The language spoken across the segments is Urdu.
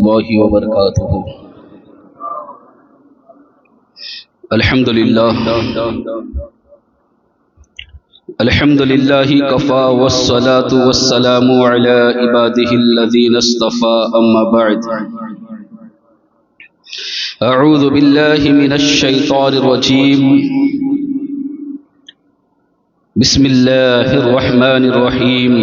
الله وبركاته. الحمد لله كفى والصلاة والسلام على عباده الذين اصطفى. أما بعد، أعوذ بالله من الشيطان الرجيم. بسم الله الرحمن الرحيم.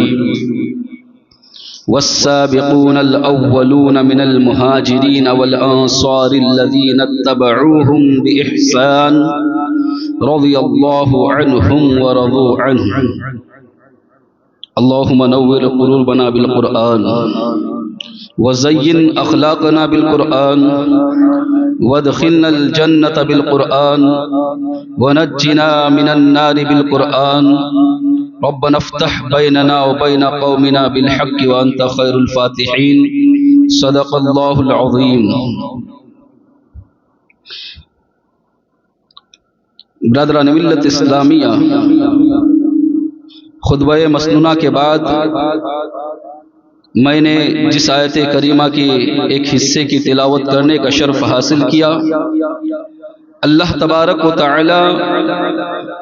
والسابقون الأولون من المهاجرين والأنصار الذين اتبعوهم بإحسان رضي الله عنهم ورضوا عنه. اللهم نور قلوبنا بالقرآن وزين أخلاقنا بالقرآن وادخلنا الجنة بالقرآن ونجنا من النار بالقرآن. ربنا افتح بيننا وبين قومنا بالحق وأنت خير الفاتحين. صدق الله العظيم. برادران ملت اسلامیہ، خطبہ مسنونہ کے بعد میں نے جس آیت کریمہ کی ایک حصے کی تلاوت کرنے کا شرف حاصل کیا، اللہ تبارک و تعالی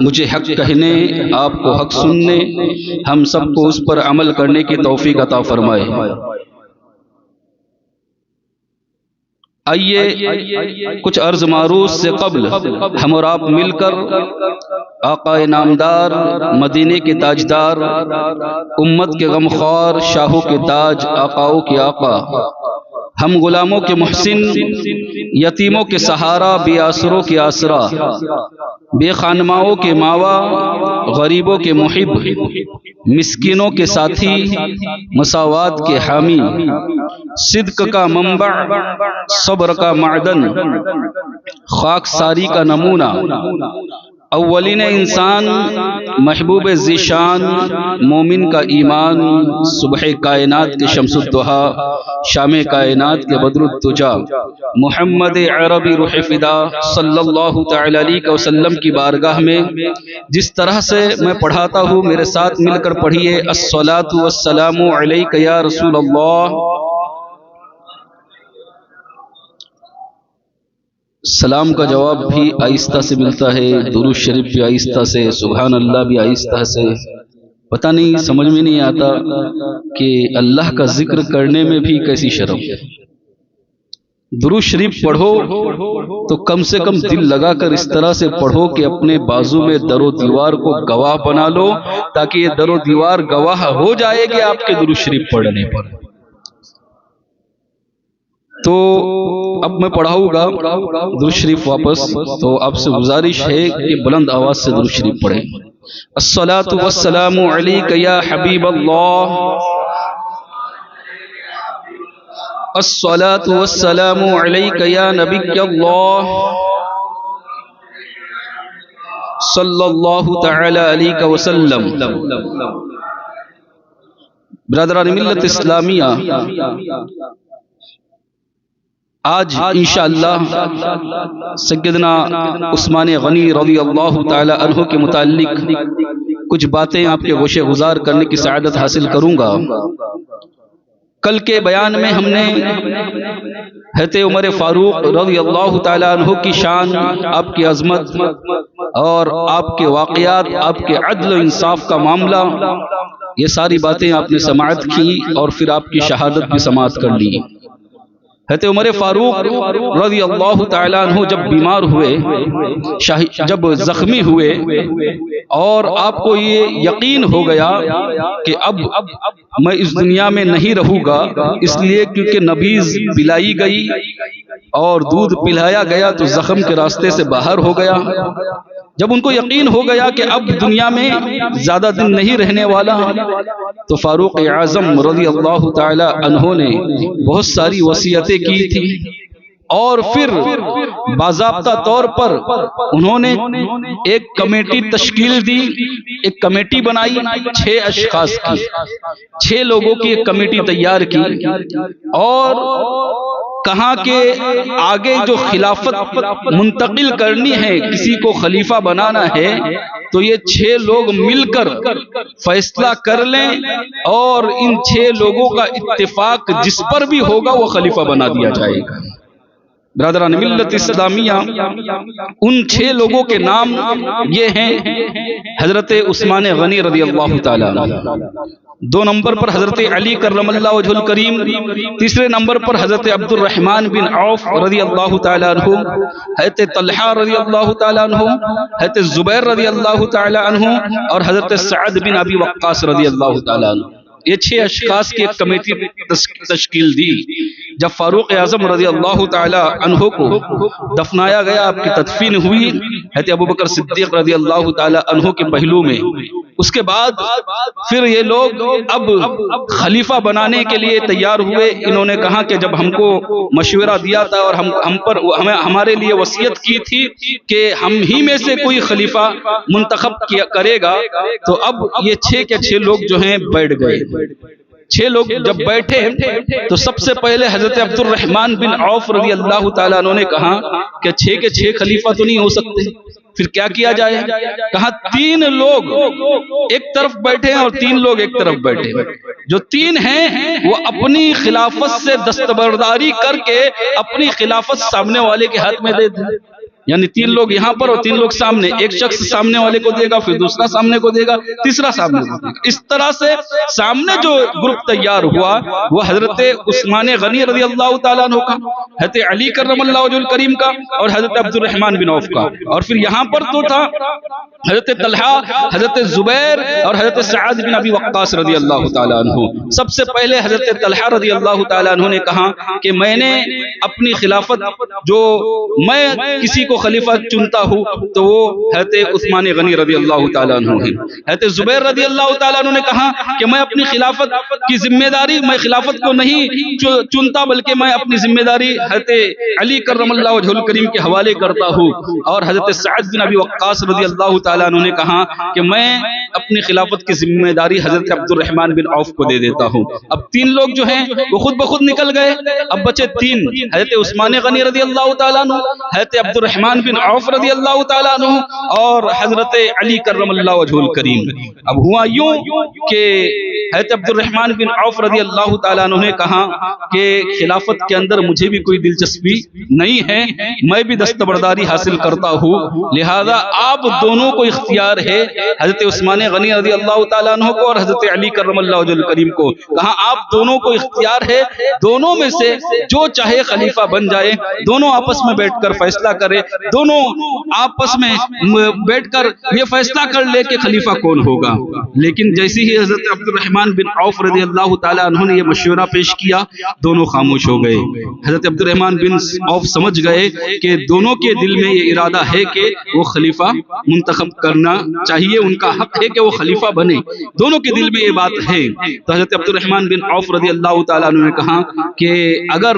مجھے حق کہنے، آپ کو حق سننے، ہم سب کو اس پر عمل کرنے کی توفیق عطا فرمائے. آئیے کچھ عرض معروض سے قبل ہم اور آپ مل کر آقا نامدار، مدینے کے تاجدار، امت کے غمخوار، شاہوں کے تاج، آقاؤں کے آقا، ہم غلاموں کے محسن، یتیموں کے سہارا، بے آسروں کے آسرا، بے خانماؤں کے ماوا، غریبوں کے محب، مسکینوں کے ساتھی، مساوات کے حامی، صدق کا منبع، صبر کا معدن، خاکساری کا نمونہ، اولین انسان، محبوب ذیشان، مومن کا ایمان، صبح کائنات کے شمس الضحیٰ، شام کائنات کے بدر الدجا، محمد عربی روح فدا صلی اللہ تعالی علیہ وسلم کی بارگاہ میں جس طرح سے میں پڑھاتا ہوں، میرے ساتھ مل کر پڑھیے: الصلاۃ والسلام علیک یا رسول اللہ. سلام کا جواب بھی آہستہ سے ملتا ہے، درود شریف بھی آہستہ سے، سبحان اللہ بھی آہستہ سے. پتہ نہیں، سمجھ میں نہیں آتا کہ اللہ کا ذکر کرنے میں بھی کیسی شرم. درود شریف پڑھو تو کم سے کم دل لگا کر اس طرح سے پڑھو کہ اپنے بازو میں در و دیوار کو گواہ بنا لو، تاکہ یہ در و دیوار گواہ ہو جائے کہ آپ کے درود شریف پڑھنے پر. تو اب میں پڑھاؤں گا درود شریف واپس، تو آپ سے گزارش ہے کہ بلند آواز سے درود شریف پڑھیں. الصلاۃ والسلام علیک یا حبیب اللہ، الصلاۃ والسلام علیک یا نبی اللہ، صلی اللہ تعالی علیہ وسلم. برادران ملت اسلامیہ، آج انشاءاللہ سیدنا عثمان غنی رضی اللہ تعالی عنہ کے متعلق کچھ باتیں آپ کے گوشے گزار کرنے کی سعادت حاصل کروں گا. کل کے بیان میں ہم نے حضرت عمر فاروق رضی اللہ تعالی عنہ کی شان، آپ کی عظمت اور آپ کے واقعات، آپ کے عدل و انصاف کا معاملہ، یہ ساری باتیں آپ نے سماعت کی اور پھر آپ کی شہادت بھی سماعت کر لی. حضرت عمر فاروق رضی اللہ تعالیٰ عنہ جب بیمار ہوئے، جب زخمی ہوئے، اور آپ کو یہ یقین ہو گیا کہ اب میں اس دنیا میں نہیں رہوں گا، اس لیے کیونکہ نبیذ پلائی گئی اور دودھ پلایا گیا تو زخم کے راستے سے باہر ہو گیا. جب ان کو یقین ہو گیا کہ اب دنیا میں زیادہ دن نہیں رہنے والا، تو فاروق اعظم رضی اللہ تعالی عنہ نے بہت ساری وصیتیں کی تھی، اور پھر باضابطہ طور پر انہوں نے ایک کمیٹی تشکیل دی، ایک کمیٹی بنائی 6 اشخاص کی، 6 لوگوں کی ایک کمیٹی تیار کی، اور کہاں کہ آگے جو خلافت منتقل کرنی ہے، کسی کو خلیفہ بنانا ہے، تو یہ 6 لوگ مل کر فیصلہ کر لیں اور ان 6 لوگوں کا اتفاق جس پر بھی ہوگا وہ خلیفہ بنا دیا جائے گا۔ برادران ملت اسلامیہ، ان 6 لوگوں کے نام یہ ہیں: حضرت عثمان غنی رضی اللہ تعالیٰ عنہ، 2 نمبر پر حضرت علی کرم اللہ وجہ الکریم، 3 نمبر پر حضرت عبد الرحمن بن عوف رضی اللہ تعالیٰ عنہ، حضرت طلحہ رضی اللہ تعالیٰ عنہ، حضرت زبیر رضی اللہ تعالیٰ عنہ، اور حضرت سعد بن ابی وقاص رضی اللہ تعالیٰ عنہ۔ یہ 6 اشخاص کی ایک کمیٹی تشکیل دی۔ جب فاروق اعظم رضی اللہ تعالی عنہ کو دفنایا گیا، آپ کی تدفین ہوئی حضرت ابوبکر صدیق رضی اللہ تعالی عنہ کے پہلو میں، اس کے بعد پھر یہ لوگ اب خلیفہ بنانے کے لیے تیار ہوئے۔ انہوں نے کہا کہ جب ہم کو مشورہ دیا تھا اور ہمارے لیے وصیت کی تھی کہ ہم ہی میں سے کوئی خلیفہ منتخب کرے گا، تو اب یہ 6 کے 6 لوگ جو ہیں بیٹھ گئے۔ 6 لوگ جب بیٹھے تو سب سے پہلے حضرت عبد الرحمن بن عوف رضی اللہ تعالیٰ عنہ نے کہا کہ 6 کے 6 خلیفہ تو نہیں ہو سکتے، پھر کیا کیا جائے؟ کہا 3 لوگ ایک طرف بیٹھے ہیں اور 3 لوگ ایک طرف بیٹھے ہیں۔ جو 3 ہیں وہ اپنی خلافت سے دستبرداری کر کے اپنی خلافت سامنے والے کے ہاتھ میں دے دیں، یعنی 3 لوگ یہاں پر اور 3 لوگ سامنے، ایک شخص سامنے والے کو دے گا، پھر دوسرا سامنے کو دے گا، تیسرا سامنے کو دے گا۔ اس طرح سے سامنے جو گروپ تیار ہوا وہ حضرت عثمان غنی رضی اللہ تعالیٰ عنہ کا، حضرت علی کرم اللہ وجہ الکریم کا، اور حضرت عبد الرحمن بن عوف کا۔ اور پھر یہاں پر تو تھا حضرت طلحہ، حضرت زبیر اور حضرت سعد بن ابی وقاص رضی اللہ تعالیٰ عنہ۔ سب سے پہلے حضرت طلحہ رضی اللہ تعالیٰ عنہ نے کہا کہ میں نے اپنی خلافت، جو میں کسی کو خلیفہ چنتا ہوں تو وہ حضرت عثمان غنی رضی اللہ تعالیٰ عنہ ہیں۔ حضرت زبیر رضی اللہ تعالیٰ عنہ نے کہا کہ میں اپنی خلافت کی ذمہ داری، میں خلافت کو نہیں چنتا بلکہ میں اپنی ذمہ داری حضرت علی کرم اللہ وجہ الکریم کے حوالے کرتا ہوں۔ اور حضرت سعد بن ابی وقاص رضی اللہ تعالیٰ عنہ نے کہا کہ میں اپنی خلافت کی ذمہ داری حضرت عبد الرحمن بن عوف کو دے دیتا ہوں۔ اب 3 لوگ جو ہیں وہ خود بخود نکل گئے، اب بچے 3، حضرت عثمان غنی رضی اللہ تعالیٰ عنہ، حضرت عبد الرحمن بن عوف رضی اللہ تعالیٰ عنہ، اور حضرت علی کرم اللہ وجہ الکریم۔ اب ہوا یوں کہ حضرت عبد الرحمن بن عوف رضی اللہ تعالیٰ عنہ نے کہا کہ خلافت کے اندر مجھے بھی کوئی دلچسپی نہیں ہے، میں بھی دستبرداری حاصل کرتا ہوں، لہذا آپ دونوں کو اختیار ہے، حضرت عثمان غنی رضی اللہ تعالیٰ عنہ کو اور حضرت علی کرم اللہ وجہ الکریم کو۔ کہا آپ دونوں کو اختیار ہے، دونوں میں سے جو چاہے خلیفہ بن جائے، دونوں آپس میں بیٹھ کر فیصلہ کرے، دونوں آپس میں بیٹھ کر یہ فیصلہ کر لے کہ خلیفہ کون ہوگا۔ لیکن جیسے ہی حضرت عبد الرحمن بن عوف رضی اللہ تعالیٰ عنہ نے یہ مشورہ پیش کیا، دونوں خاموش ہو گئے۔ حضرت عبد الرحمن بن عوف سمجھ گئے کہ دونوں کے دل میں یہ ارادہ ہے کہ وہ خلیفہ منتخب کرنا چاہیے، ان کا حق ہے کہ وہ خلیفہ بنے، دونوں کے دل میں یہ بات ہے۔ تو حضرت عبد الرحمن بن عوف رضی اللہ تعالیٰ عنہ نے کہا کہ اگر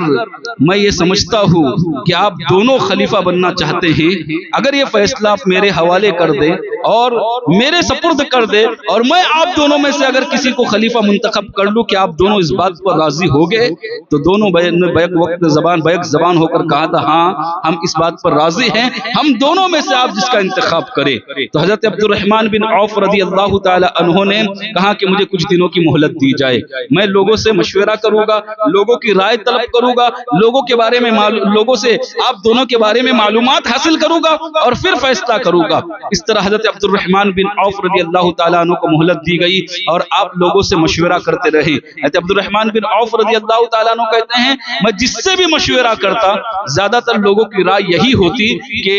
میں یہ سمجھتا ہوں کہ آپ دونوں خلیفہ بننا چاہتے ہیں، اگر یہ فیصلہ آپ میرے حوالے کر دیں اور میرے سپرد کر دیں، اور میں آپ دونوں میں سے اگر کسی کو خلیفہ منتخب کر لوں کہ آپ دونوں اس بات پر راضی ہو گئے، تو دونوں بیک زبان ہو کر کہا تھا ہاں ہم اس بات پر راضی ہیں، ہم دونوں میں سے آپ جس کا انتخاب کریں۔ تو حضرت عبد الرحمن بن عوف رضی اللہ تعالی عنہ نے کہا کہ مجھے کچھ دنوں کی مہلت دی جائے، میں لوگوں سے مشورہ کروں گا، لوگوں کی رائے طلب کروں گا، لوگوں کے بارے میں لوگوں سے آپ دونوں کے بارے میں معلومات حاصل کروں گا اور پھر فیصلہ کروں گا۔ اس طرح حضرت عبد الرحمن بن عوف رضی اللہ تعالیٰ عنہ کو مہلت دی گئی اور آپ لوگوں سے مشورہ کرتے رہے۔ حضرت عبد الرحمن بن عوف رضی اللہ تعالیٰ عنہ کہتے ہیں میں جس سے بھی مشورہ کرتا، زیادہ تر لوگوں کی رائے یہی ہوتی کہ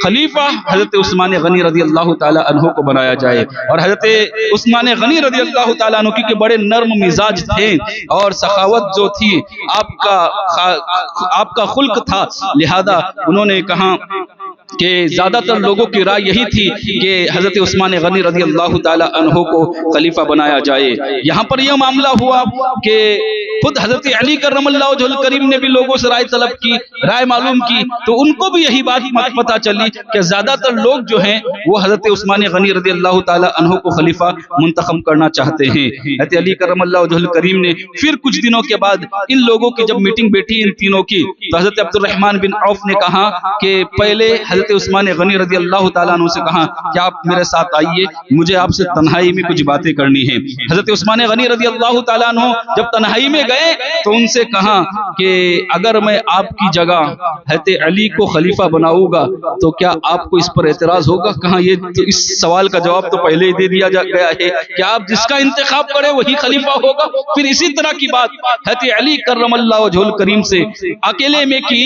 خلیفہ حضرت عثمان غنی رضی اللہ تعالیٰ عنہ کو بنایا جائے، اور حضرت عثمان غنی رضی اللہ تعالیٰ عنہ کی بڑے نرم مزاج تھے اور سخاوت جو تھی آپ کا خلق تھا، لہذا انہوں نے کہا کہ زیادہ تر لوگوں کی رائے یہی تھی کہ حضرت عثمان غنی رضی اللہ تعالی عنہ کو خلیفہ بنایا جائے۔ یہاں پر یہ معاملہ ہوا کہ خود حضرت علی کرم اللہ وجہ الکریم نے بھی لوگوں سے رائے طلب کی، رائے معلوم کی، تو ان کو بھی یہی بات پتہ چلی کہ زیادہ تر لوگ جو ہیں وہ حضرت عثمان غنی رضی اللہ تعالی عنہ کو خلیفہ منتخب کرنا چاہتے ہیں۔ حضرت علی کرم اللہ وجہ الکریم نے پھر کچھ دنوں کے بعد ان لوگوں کی جب میٹنگ بیٹھی ان تینوں کی، تو حضرت عبد الرحمن بن عوف نے کہا کہ پہلے حضرت حضرت عثمان غنی رضی اللہ تعالیٰ عنہ سے کہا کہ آپ میرے ساتھ آئیے، مجھے آپ سے تنہائی میں کچھ باتیں کرنی ہیں۔ حضرت عثمان غنی رضی اللہ تعالیٰ عنہ جب تنہائی میں گئے تو ان سے کہا کہ اگر میں آپ کی جگہ حضرت علی کو خلیفہ بناؤں گا تو کیا آپ کو اس پر اعتراض ہوگا؟ کہا یہ تو اس سوال کا جواب تو پہلے ہی دے دیا گیا ہے کہ آپ جس کا انتخاب کریں وہی خلیفہ ہوگا۔ پھر اسی طرح کی بات حضرت علی کرم اللہ وجہہ الکریم سے اکیلے میں کی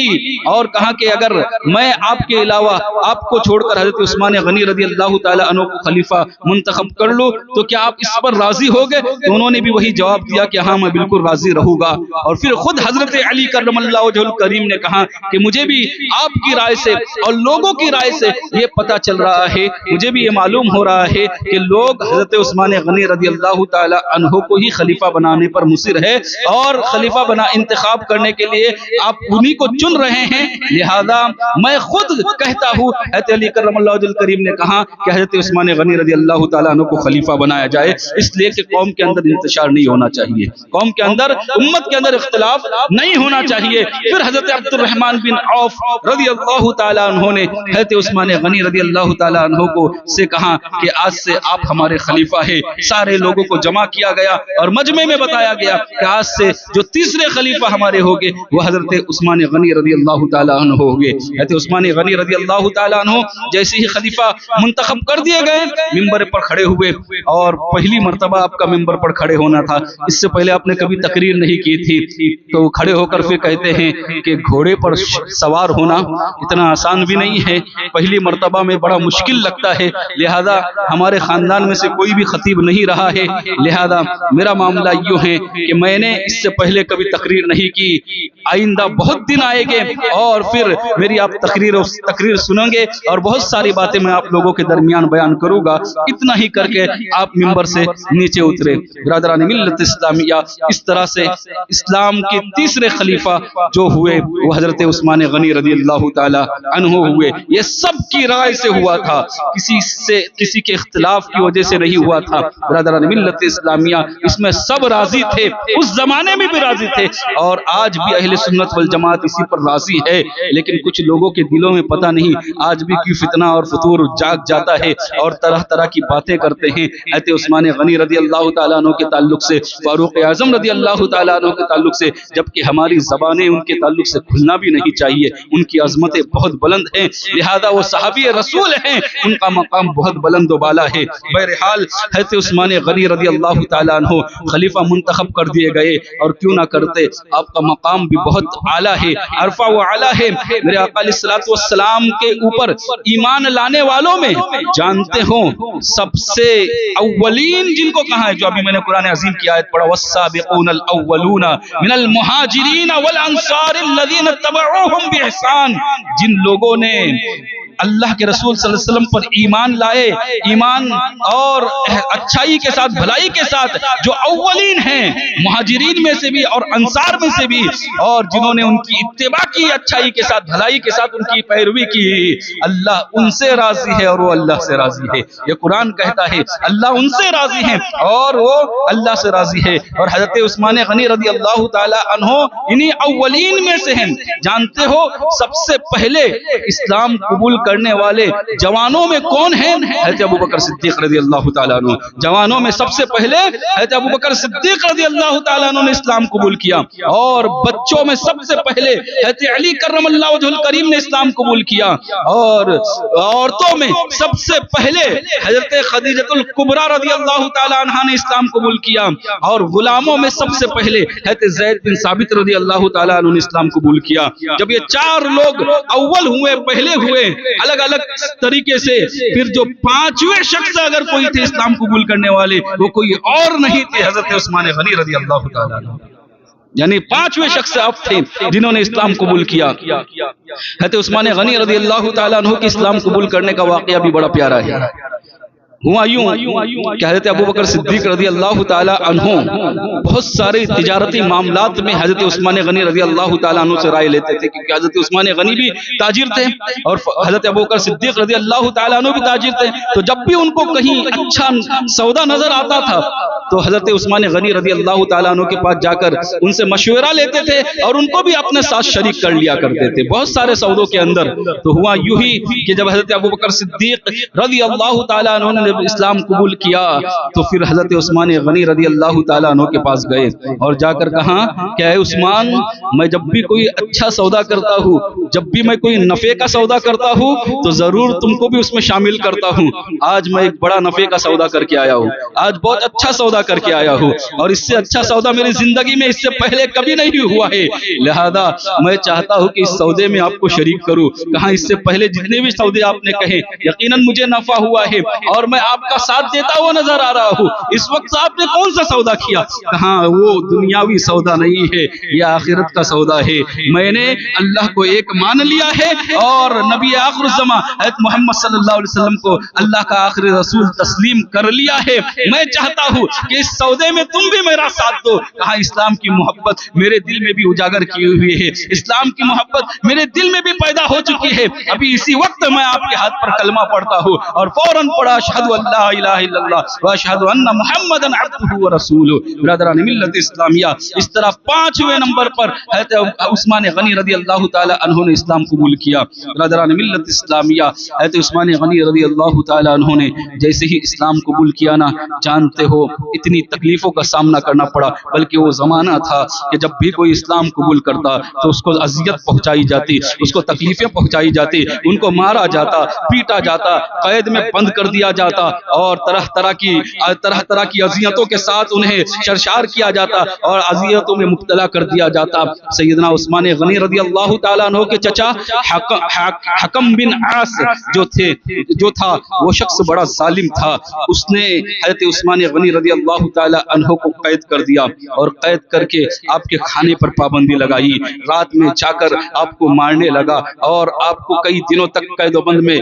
اور کہا کہ اگر میں آپ کے علاوہ آپ کو چھوڑ کر حضرت عثمان غنی رضی اللہ تعالیٰ عنہ کو خلیفہ منتخب کر لوں تو کیا آپ اس پر راضی ہوگے؟ تو انہوں نے بھی وہی جواب دیا کہ ہاں میں بالکل راضی رہوں گا۔ اور پھر خود حضرت علی کرم اللہ وجہہ الکریم نے کہا کہ مجھے بھی آپ کی رائے سے اور لوگوں کی رائے سے یہ پتہ چل رہا ہے، مجھے بھی یہ معلوم ہو رہا ہے کہ لوگ حضرت عثمان غنی رضی اللہ تعالی عنہ کو ہی خلیفہ بنانے پر مصر ہے اور خلیفہ انتخاب کرنے کے لیے آپ انہی کو چن رہے ہیں، لہذا میں خود کہتا ہوں۔ حضرت علی کرم اللہ وجہہ الکریم نے کہا کہ حضرت عثمان غنی رضی اللہ تعالیٰ عنہ کو خلیفہ بنایا جائے، اس لیے کہ قوم کے اندر انتشار نہیں ہونا چاہیے، قوم کے اندر امت کے اندر اختلاف نہیں ہونا چاہیے۔ پھر حضرت عبد الرحمن بن عوف رضی اللہ تعالیٰ عنہ نے حضرت عثمان غنی رضی اللہ تعالیٰ عنہ کو سے کہا کہ آج سے آپ ہمارے خلیفہ ہیں۔ سارے لوگوں کو جمع کیا گیا اور مجمع میں بتایا گیا کہ آج سے جو تیسرے خلیفہ ہمارے ہوگے وہ حضرت عثمان غنی رضی اللہ تعالیٰ عنہ ہوگے۔ حضرت عثمان غنی رضی اللہ تعالیٰ عنہ جیسے ہی خلیفہ منتخب کر دیے گئے ممبر پر کھڑے ہوئے، اور پہلی مرتبہ آپ کا ممبر پر کھڑے ہونا تھا، اس سے پہلے آپ نے کبھی تقریر نہیں کی تھی، تو کھڑے ہو کر پھر کہتے ہیں کہ گھوڑے پر سوار ہونا اتنا آسان بھی نہیں ہے، پہلی مرتبہ میں بڑا مشکل لگتا ہے، لہذا ہمارے خاندان میں سے کوئی بھی خطیب نہیں رہا ہے، لہذا میرا معاملہ یوں ہے کہ میں نے اس سے پہلے کبھی تقریر نہیں کی، آئندہ بہت دن آئے گے اور پھر میری آپ تقریر سنیں گے اور بہت ساری باتیں میں آپ لوگوں کے درمیان بیان کروں گا، اتنا ہی کر کے آپ ممبر سے نیچے اترے۔ برادران ملت اسلامیہ، اس طرح سے اسلام کے تیسرے خلیفہ جو ہوئے وہ حضرت عثمان غنی رضی اللہ تعالی عنہ ہوئے۔ یہ سب کی رائے سے ہوا تھا، کسی کے اختلاف کی وجہ سے نہیں ہوا تھا۔ برادران ملت اسلامیہ، اس میں سب راضی تھے، اس زمانے میں بھی راضی تھے اور آج بھی اہل سنت والجماعت اسی پر راضی ہے، لیکن کچھ لوگوں کے دلوں میں پتہ نہیں آج بھی کوئی فتنہ اور فتور جاگ جاتا ہے اور طرح طرح کی باتیں کرتے ہیں حضرت عثمان غنی رضی اللہ تعالیٰ عنہ کے تعلق سے، فاروق اعظم رضی اللہ تعالیٰ عنہ کے تعلق سے، جبکہ ہماری زبانیں ان کے تعلق سے کھلنا بھی نہیں چاہیے، ان کی عظمتیں بہت بلند ہیں، لہذا وہ صحابی رسول ہیں، ان کا مقام بہت بلند و بالا ہے۔ بہرحال حضرت عثمان غنی رضی اللہ تعالیٰ عنہ خلیفہ منتخب کر دیے گئے، اور کیوں نہ کرتے، آپ کا مقام بھی بہت اعلیٰ ہے، عرفہ و اعلیٰ ہے۔ میرے آقا علیہ الصلوۃ والسلام کے اوپر ایمان لانے والوں میں جانتے ہوں سب سے اولین جن کو کہا ہے، جو ابھی میں نے قرآن عظیم کی آیت پڑھا، والسابقون الاولون من المہاجرین والانصار الذین اتبعوہم بإحسان، جن لوگوں نے اللہ کے رسول صلی اللہ علیہ وسلم پر ایمان لائے، ایمان اور اچھائی کے ساتھ، بھلائی کے ساتھ، جو اولین ہیں مہاجرین میں سے بھی اور انصار میں سے بھی، اور جنہوں نے ان کی اتباع کی، اچھائی کے ساتھ، بھلائی کے ساتھ ان کی پیروی کی، اللہ ان سے راضی ہے اور وہ اللہ سے راضی ہے۔ یہ قرآن کہتا ہے اللہ ان سے راضی ہے اور وہ اللہ سے راضی ہے، اور حضرت عثمان غنی رضی اللہ تعالی عنہ انہی اولین میں سے ہیں۔ جانتے ہو سب سے پہلے اسلام قبول کرنے والے جوانوں میں کون ہیں؟ حضرت ابوبکر صدیق رضی اللہ تعالیٰ عنہ۔ جوانوں میں سب سے پہلے حضرت ابوبکر صدیق رضی اللہ تعالیٰ عنہ نے اسلام قبول کیا، اور بچوں میں سب سے پہلے حضرت علی کرم اللہ وجہہ الکریم نے اسلام قبول کیا، اور عورتوں میں سب سے پہلے حضرت خدیجہ الکبریٰ رضی اللہ تعالیٰ عنہ نے اسلام قبول کیا، اور غلاموں میں سب سے پہلے حضرت زید بن ثابت رضی اللہ تعالیٰ عنہ نے اسلام قبول کیا۔ جب یہ چار لوگ اول ہوئے، پہلے ہوئے الگ الگ طریقے سے، پھر جو پانچویں شخص اگر کوئی تھے اسلام قبول کرنے والے، وہ کوئی اور نہیں تھے، حضرت عثمان غنی رضی اللہ تعالیٰ عنہ، یعنی پانچویں شخص آپ تھے جنہوں نے اسلام قبول کیا۔ حضرت عثمان غنی رضی اللہ تعالیٰ عنہ کی اسلام قبول کرنے کا واقعہ بھی بڑا پیارا ہے۔ ہوا یوں کہ حضرت ابوبکر صدیق رضی اللہ تعالی عنہ بہت سارے تجارتی معاملات میں حضرت عثمان غنی رضی اللہ تعالی عنہ سے رائے لیتے تھے، کیونکہ حضرت عثمان غنی بھی تاجر تھے اور حضرت ابوبکر صدیق رضی اللہ تعالی عنہ بھی تاجر تھے، تو جب بھی ان کو کہیں اچھا سودا نظر آتا تھا تو حضرت عثمان غنی رضی اللہ تعالیٰ عنہ کے پاس جا کر ان سے مشورہ لیتے تھے اور ان کو بھی اپنے ساتھ شریک کر لیا کرتے تھے بہت سارے سودوں کے اندر۔ تو ہوا یوں ہی کہ جب حضرت ابوبکر صدیق رضی اللہ تعالیٰ عنہ نے اسلام قبول کیا تو پھر حضرت عثمان غنی رضی اللہ تعالیٰ عنہ کے پاس گئے اور جا کر کہا کہ اے عثمان، میں جب بھی کوئی اچھا سودا کرتا ہوں، جب بھی میں کوئی نفع کا سودا کرتا ہوں تو ضرور تم کو بھی اس میں شامل کرتا ہوں۔ آج میں ایک بڑا نفع کا سودا کر کے آیا ہوں، آج بہت اچھا سودا کر کے آیا ہوں اور اس سے اچھا سودا میری زندگی میں اس سے پہلے کبھی نہیں ہوا ہے، لہذا میں چاہتا ہوں کہ اس سودے میں آپ کو شریک کروں۔ کہاں اس سے پہلے جتنے بھی سودے آپ نے کہے یقیناً مجھے نفع ہوا ہے اور میں آپ کا ساتھ دیتا ہوا نظر آ رہا ہوں، اس وقت آپ نے کون سا سودا کیا؟ کہاں وہ دنیاوی سودا نہیں ہے، یہ آخرت کا سودا ہے۔ میں نے اللہ کو ایک مان لیا ہے اور نبی آخر الزمان حضرت محمد صلی اللہ علیہ وسلم کو اللہ کا آخری رسول تسلیم کر لیا ہے۔ میں چاہتا ہوں کہ اس سودے میں تم بھی میرا ساتھ دو۔ کہاں اسلام کی محبت میرے دل میں بھی اجاگر کی ہوئی ہے، اسلام کی محبت میرے دل میں بھی پیدا ہو چکی ہے۔ ابھی اسی وقت میں آپ کے ہاتھ پر کلمہ پڑھتا ہوں اور فوراً پڑھا اشہد ان لا الہ الا اللہ واشہد ان محمدا عبدہ ورسولہ۔ برادران ملت اسلامیہ، اس طرح 5ویں نمبر پر حضرت عثمان غنی رضی اللہ تعالی عنہ نے اسلام قبول کیا۔ برادران ملت اسلامیہ، حضرت عثمان غنی رضی اللہ تعالی عنہ نے جیسے ہی اسلام قبول کیا نا، جانتے ہو اتنی تکلیفوں کا سامنا کرنا پڑا، بلکہ وہ زمانہ تھا کہ جب بھی کوئی اسلام قبول کرتا تو اس کو اذیت پہنچائی جاتی، اس کو تکلیفیں پہنچائی جاتی، ان کو مارا جاتا، پیٹا جاتا، قید میں بند کر دیا جاتا اور طرح طرح کی اذیتوں کے ساتھ انہیں سرشار کیا جاتا اور اذیتوں میں مبتلا کر دیا جاتا۔ سیدنا عثمان غنی رضی اللہ تعالیٰ عنہ کے چچا حکم بن عاص جو تھا وہ شخص بڑا ظالم تھا، اس نے حضرت عثمان غنی رضی اللہ تعالی عنہ کو قید کر دیا اور قید کر کے آپ کے کھانے پر پابندی لگائی، رات میں جا کر آپ کو مارنے لگا اور آپ کو کئی دنوں تک قید و بند میں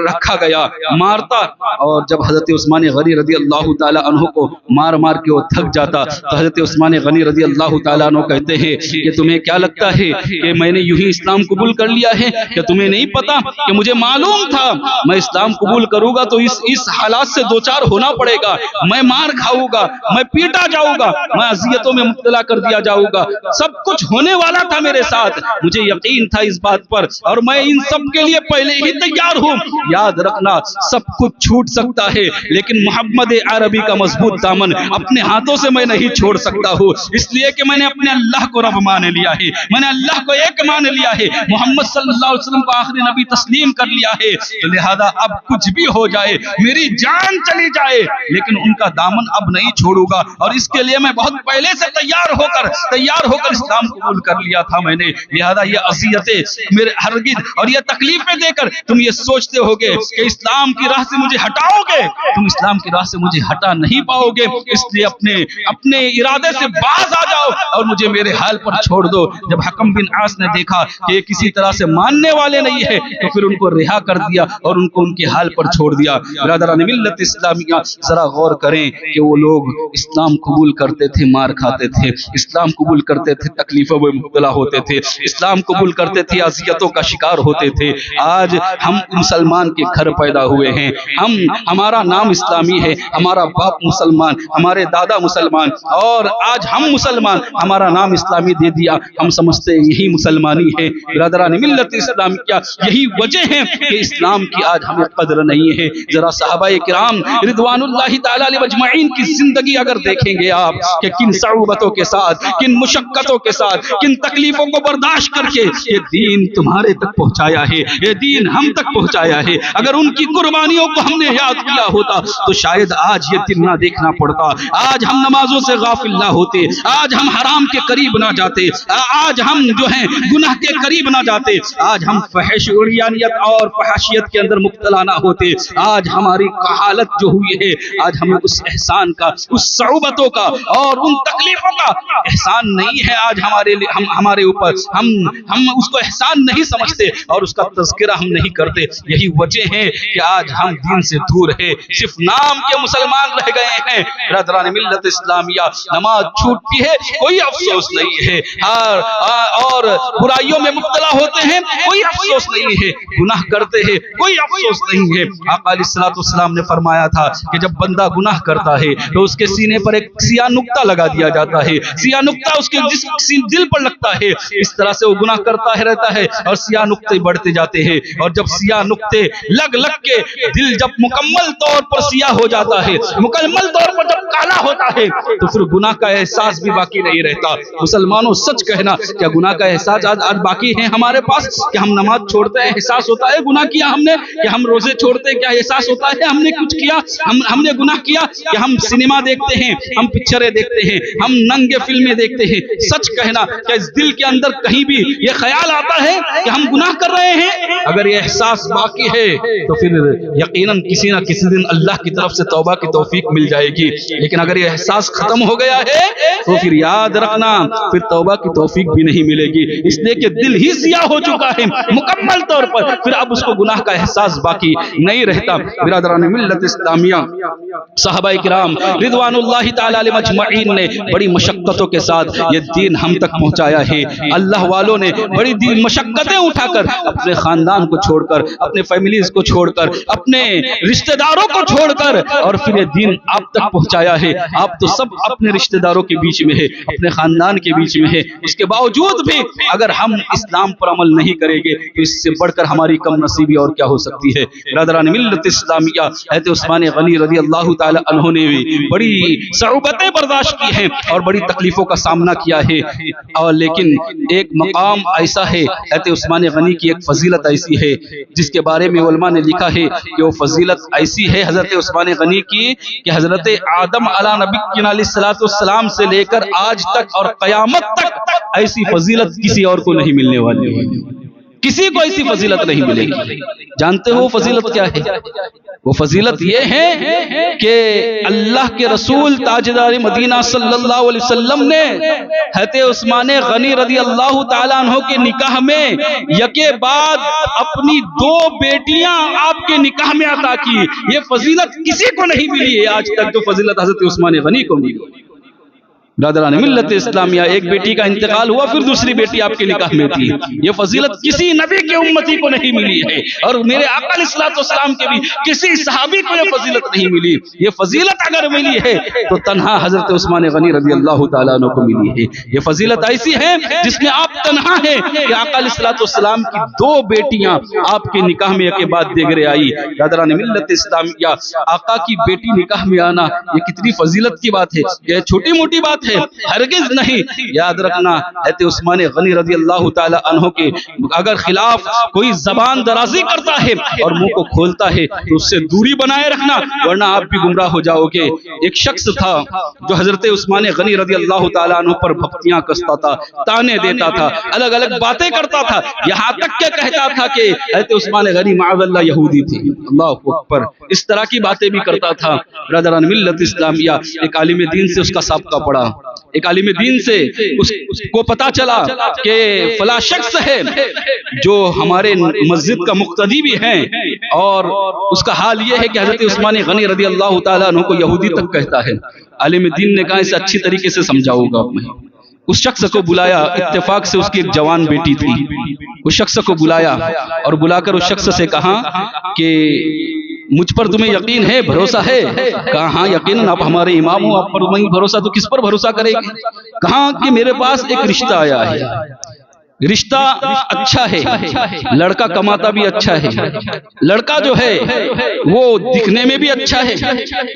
رکھا گیا، مارتا۔ اور جب حضرت عثمان غنی رضی اللہ تعالی عنہ کو مار مار کے وہ تھک جاتا تو حضرت عثمان غنی رضی اللہ تعالی عنہ کہتے ہیں کہ تمہیں کیا لگتا ہے کہ میں نے یوں ہی اسلام قبول کر لیا ہے؟ کہ تمہیں نہیں پتا کہ مجھے معلوم تھا میں اسلام قبول کروں گا تو اس حالات سے دوچار ہونا پڑے گا، میں مار کھاؤں گا، میں پیٹا جاؤں گا، میں اذیتوں میں مبتلا کر دیا جاؤں گا، سب کچھ ہونے والا تھا میرے ساتھ، مجھے یقین تھا اس بات پر اور میں ان سب کے لیے پہلے ہی تیار ہوں۔ یاد رکھنا سب کچھ چھوٹ سکتا ہے لیکن محمد عربی کا مضبوط دامن اپنے ہاتھوں سے میں نہیں چھوڑ سکتا ہوں، اس لیے کہ میں نے اپنے اللہ کو رب مان لیا ہے، میں نے اللہ کو ایک مان لیا ہے، محمد صلی اللہ علیہ وسلم کو آخری نبی تسلیم کر لیا ہے، تو لہذا اب کچھ بھی ہو جائے، میری جان چلی جائے لیکن ان کا دامن اب نہیں چھوڑوں گا، اور اس کے لیے میں بہت پہلے سے تیار ہو کر اسلام قبول کر لیا تھا میں نے۔ لہذا یہ اذیتیں میرے ہرگز اور یہ تکلیفیں دے کر تم یہ سوچتے ہوگے کہ اسلام کی راہ سے مجھے ہٹاؤ گے، تم اسلام کی راہ سے مجھے ہٹا نہیں پاؤ گے، اس لیے اپنے ارادے سے باز آ جاؤ اور مجھے میرے حال پر چھوڑ دو۔ جب حکم بن عاص نے دیکھا کہ یہ کسی طرح سے ماننے والے نہیں ہے تو پھر ان کو رہا کر دیا اور ان کو ان کے حال پر چھوڑ دیا۔ برادران ملت اسلامیہ، ذرا غور کریں کہ وہ لوگ اسلام قبول کرتے تھے، مار کھاتے تھے، اسلام قبول کرتے تھے، تکلیفوں میں مبتلا ہوتے تھے، اسلام قبول کرتے تھے، اذیتوں کا شکار ہوتے تھے۔ آج ہم مسلمان کے گھر پیدا ہوئے ہیں، ہمارا نام اسلامی ہے، ہمارا باپ مسلمان، ہمارے دادا مسلمان، اور آج ہم مسلمان، ہمارا نام اسلامی دے دیا، ہم سمجھتے ہیں یہی مسلمانی ہے۔ برادران ملت اسلام، کیا یہی وجہ ہے کہ اسلام کی آج ہمیں قدر نہیں ہے؟ ذرا صحابہ کرام رضوان اللہ تعالی علیہ اجمعین کی زندگی اگر دیکھیں گے آپ کہ کن صعوبتوں کے ساتھ، کن مشقتوں کے ساتھ، کن تکلیفوں کو برداشت کر کے یہ دین تمہارے تک پہنچایا ہے، یہ دین ہم تک پہنچایا ہے۔ اگر ان کی قربانیوں کو ہم نے یاد کیا ہوتا تو شاید آج یہ دن نہ دیکھنا پڑتا، آج ہم نمازوں سے غافل نہ ہوتے، آج ہم حرام کے قریب نہ جاتے، آج ہم جو ہیں گناہ کے قریب نہ جاتے، آج ہم فحش عریانیت اور فحاشیت کے اندر مبتلا نہ ہوتے۔ آج ہماری حالت جو ہوئی ہے، آج ہمیں اس احسان کا، اس صعوبتوں کا اور ان تکلیفوں کا احسان نہیں ہے آج ہمارے اوپر، ہم اس کو احسان نہیں سمجھتے اور اس کا تذکرہ ہم نہیں کرتے۔ یہی وجہ ہے کہ آج ہم دین سے دور ہے، صرف نام کے مسلمان رہ گئے ہیں۔ برادران ملت اسلامیہ، نماز چھوٹتی ہے کوئی افسوس نہیں ہے، اور برائیوں میں مبتلا ہوتے ہیں کوئی افسوس نہیں ہے، گناہ کرتے ہیں کوئی افسوس نہیں ہے۔ آقا علیہ الصلوۃ والسلام نے فرمایا تھا کہ جب بندہ گناہ کرتا ہے تو اس کے سینے پر ایک سیاہ نقطہ لگا دیا جاتا ہے، سیاہ نقطہ اس کے دل پر لگتا ہے، اس طرح سے وہ گناہ کرتا ہے رہتا ہے اور سیاہ نقطے بڑھتے جاتے ہیں، اور جب سیاہ نقطے لگ کے دل جب مکمل طور پر سیاہ ہو جاتا ہے، مکمل طور پر جب کالا ہوتا ہے تو پھر گناہ کا احساس بھی باقی نہیں رہتا۔ مسلمانوں سچ کہنا، کیا گناہ کا احساس آج باقی ہے ہمارے پاس؟ کہ ہم نماز چھوڑتے ہیں احساس ہوتا ہے گناہ کیا ہم نے؟ کہ ہم روزے چھوڑتے ہیں کیا احساس ہوتا ہے ہم نے کچھ کیا، ہم نے گناہ کیا؟ کہ ہم سنیما دیکھتے ہیں، ہم پکچریں دیکھتے ہیں، ہم ننگے فلمیں دیکھتے ہیں، سچ کہنا کیا اس دل کے اندر کہیں بھی یہ خیال آتا ہے کہ ہم گناہ کر رہے ہیں؟ اگر یہ احساس باقی ہے تو پھر یقیناً کسی نہ کسی دن اللہ کی طرف سے توبہ کی توفیق مل جائے گی، لیکن اگر یہ احساس ختم ہو گیا ہے تو پھر یاد رکھنا پھر توبہ کی توفیق بھی نہیں ملے گی، اس لیے کہ دل ہی سیاہ ہو چکا ہے مکمل طور پر، پھر اب اس کو گناہ کا احساس باقی نہیں رہتا۔ برادران ملت اسلامیہ، صحابہ کرام رضوان اللہ تعالی علیہ مجمعین نے بڑی مشقتوں کے ساتھ یہ دین ہم تک پہنچایا ہے۔ اللہ والوں نے بڑی مشقتیں اٹھا کر اپنے خاندان کو چھوڑ کر، اپنے فیملیز کو چھوڑ کر، اپنے رشتہ داروں کو چھوڑ کر، اور پھر یہ دین آپ تک پہنچایا ہے۔ آپ تو سب اپنے رشتہ داروں کے بیچ میں ہے، اپنے خاندان کے بیچ میں ہے، اس کے باوجود بھی اگر ہم اسلام پر عمل نہیں کریں گے تو اس سے بڑھ کر ہماری کم نصیبی اور کیا ہو سکتی ہے۔ برادران ملت اسلامیہ، حضرت عثمان غنی رضی اللہ تعالی عنہ نے بھی بڑی صعوبتیں برداشت کی ہیں اور بڑی تکلیفوں کا سامنا کیا ہے، اور لیکن ایک مقام ایسا ہے، حضرت عثمان غنی کی ایک فضیلت ایسی ہے جس کے بارے میں علماء نے لکھا ہے کہ وہ فضیلت ایسی ہے حضرت عثمان غنی کی کہ حضرت آدم علیہ نبی علیہ السلام سے لے کر آج تک اور قیامت تک ایسی فضیلت کسی اور کو نہیں ملنے والی ہے، کسی کو ایسی فضیلت نہیں ملے گی۔ جانتے ہو فضیلت کیا ہے؟ وہ فضیلت یہ ہے کہ اللہ کے رسول تاجدار مدینہ صلی اللہ علیہ وسلم نے حضرت عثمان غنی رضی اللہ تعالیٰ عنہ کے نکاح میں یکے بعد اپنی 2 بیٹیاں آپ کے نکاح میں عطا کی۔ یہ فضیلت کسی کو نہیں ملی ہے آج تک جو فضیلت حضرت عثمان غنی کو ملی۔ برادران ملت اسلامیہ، ایک بیٹی کا انتقال ہوا، پھر دوسری بیٹی آپ کے نکاح میں تھی۔ یہ فضیلت کسی نبی کے امتی کو نہیں ملی ہے، اور میرے آقا علیہ الصلوۃ والسلام کے بھی کسی صحابی کو یہ فضیلت نہیں ملی۔ یہ فضیلت اگر ملی ہے تو تنہا حضرت عثمان غنی رضی اللہ تعالیٰ عنہ کو ملی ہے۔ یہ فضیلت ایسی ہے جس میں آپ تنہا ہیں کہ آقا علیہ الصلوۃ والسلام کی 2 بیٹیاں آپ کے نکاح میں ایک بعد دیگرے آئی۔ برادران ملت اسلامیہ، آقا کی بیٹی نکاح میں آنا یہ کتنی فضیلت کی بات ہے، یہ چھوٹی موٹی بات ہے، ہرگز نہیں۔ یاد رکھنا حضرت عثمان غنی رضی اللہ تعالی عنہ کے اگر خلاف کوئی زبان درازی کرتا ہے اور منہ کو کھولتا ہے تو اس سے دوری بنائے رکھنا، ورنہ آپ بھی گمراہ ہو جاؤ گے۔ ایک شخص تھا جو حضرت عثمان غنی رضی اللہ تعالی عنہ پر بھپتیاں کستا تھا، تانے دیتا تھا، الگ الگ باتیں کرتا تھا، یہاں تک کہ کہتا تھا کہ حضرت عثمان غنی معاذ اللہ یہودی تھی۔ اللہ اکبر، اس طرح کی باتیں بھی کرتا تھا۔ برادران ملت اسلامیہ، ایک عالم دین سے اس کا سابقہ پڑا، ایک عالم دین سے اس کو پتا چلا کہ فلاں شخص ہے جو ہمارے مسجد کا مقتدی بھی ہیں، اور اس کا حال یہ ہے کہ حضرت عثمان غنی رضی اللہ تعالیٰ عنہ کو یہودی تک کہتا ہے۔ عالم دین نے کہا اسے اچھی طریقے سے سمجھاؤ گا میں۔ اس شخص کو بلایا، اتفاق سے اس کی ایک جوان بیٹی تھی، اس شخص کو بلایا اور بلا کر اس شخص سے کہا کہ مجھ پر تمہیں یقین ہے، بھروسہ ہے؟ کہا ہاں یقیناً، آپ ہمارے امام ہو، آپ پر نہیں بھروسہ تو کس پر بھروسہ کرے گی؟ کہا کہ میرے پاس ایک رشتہ آیا ہے، رشتہ اچھا ہے، لڑکا کماتا بھی اچھا ہے، لڑکا جو ہے وہ دکھنے میں بھی اچھا ہے،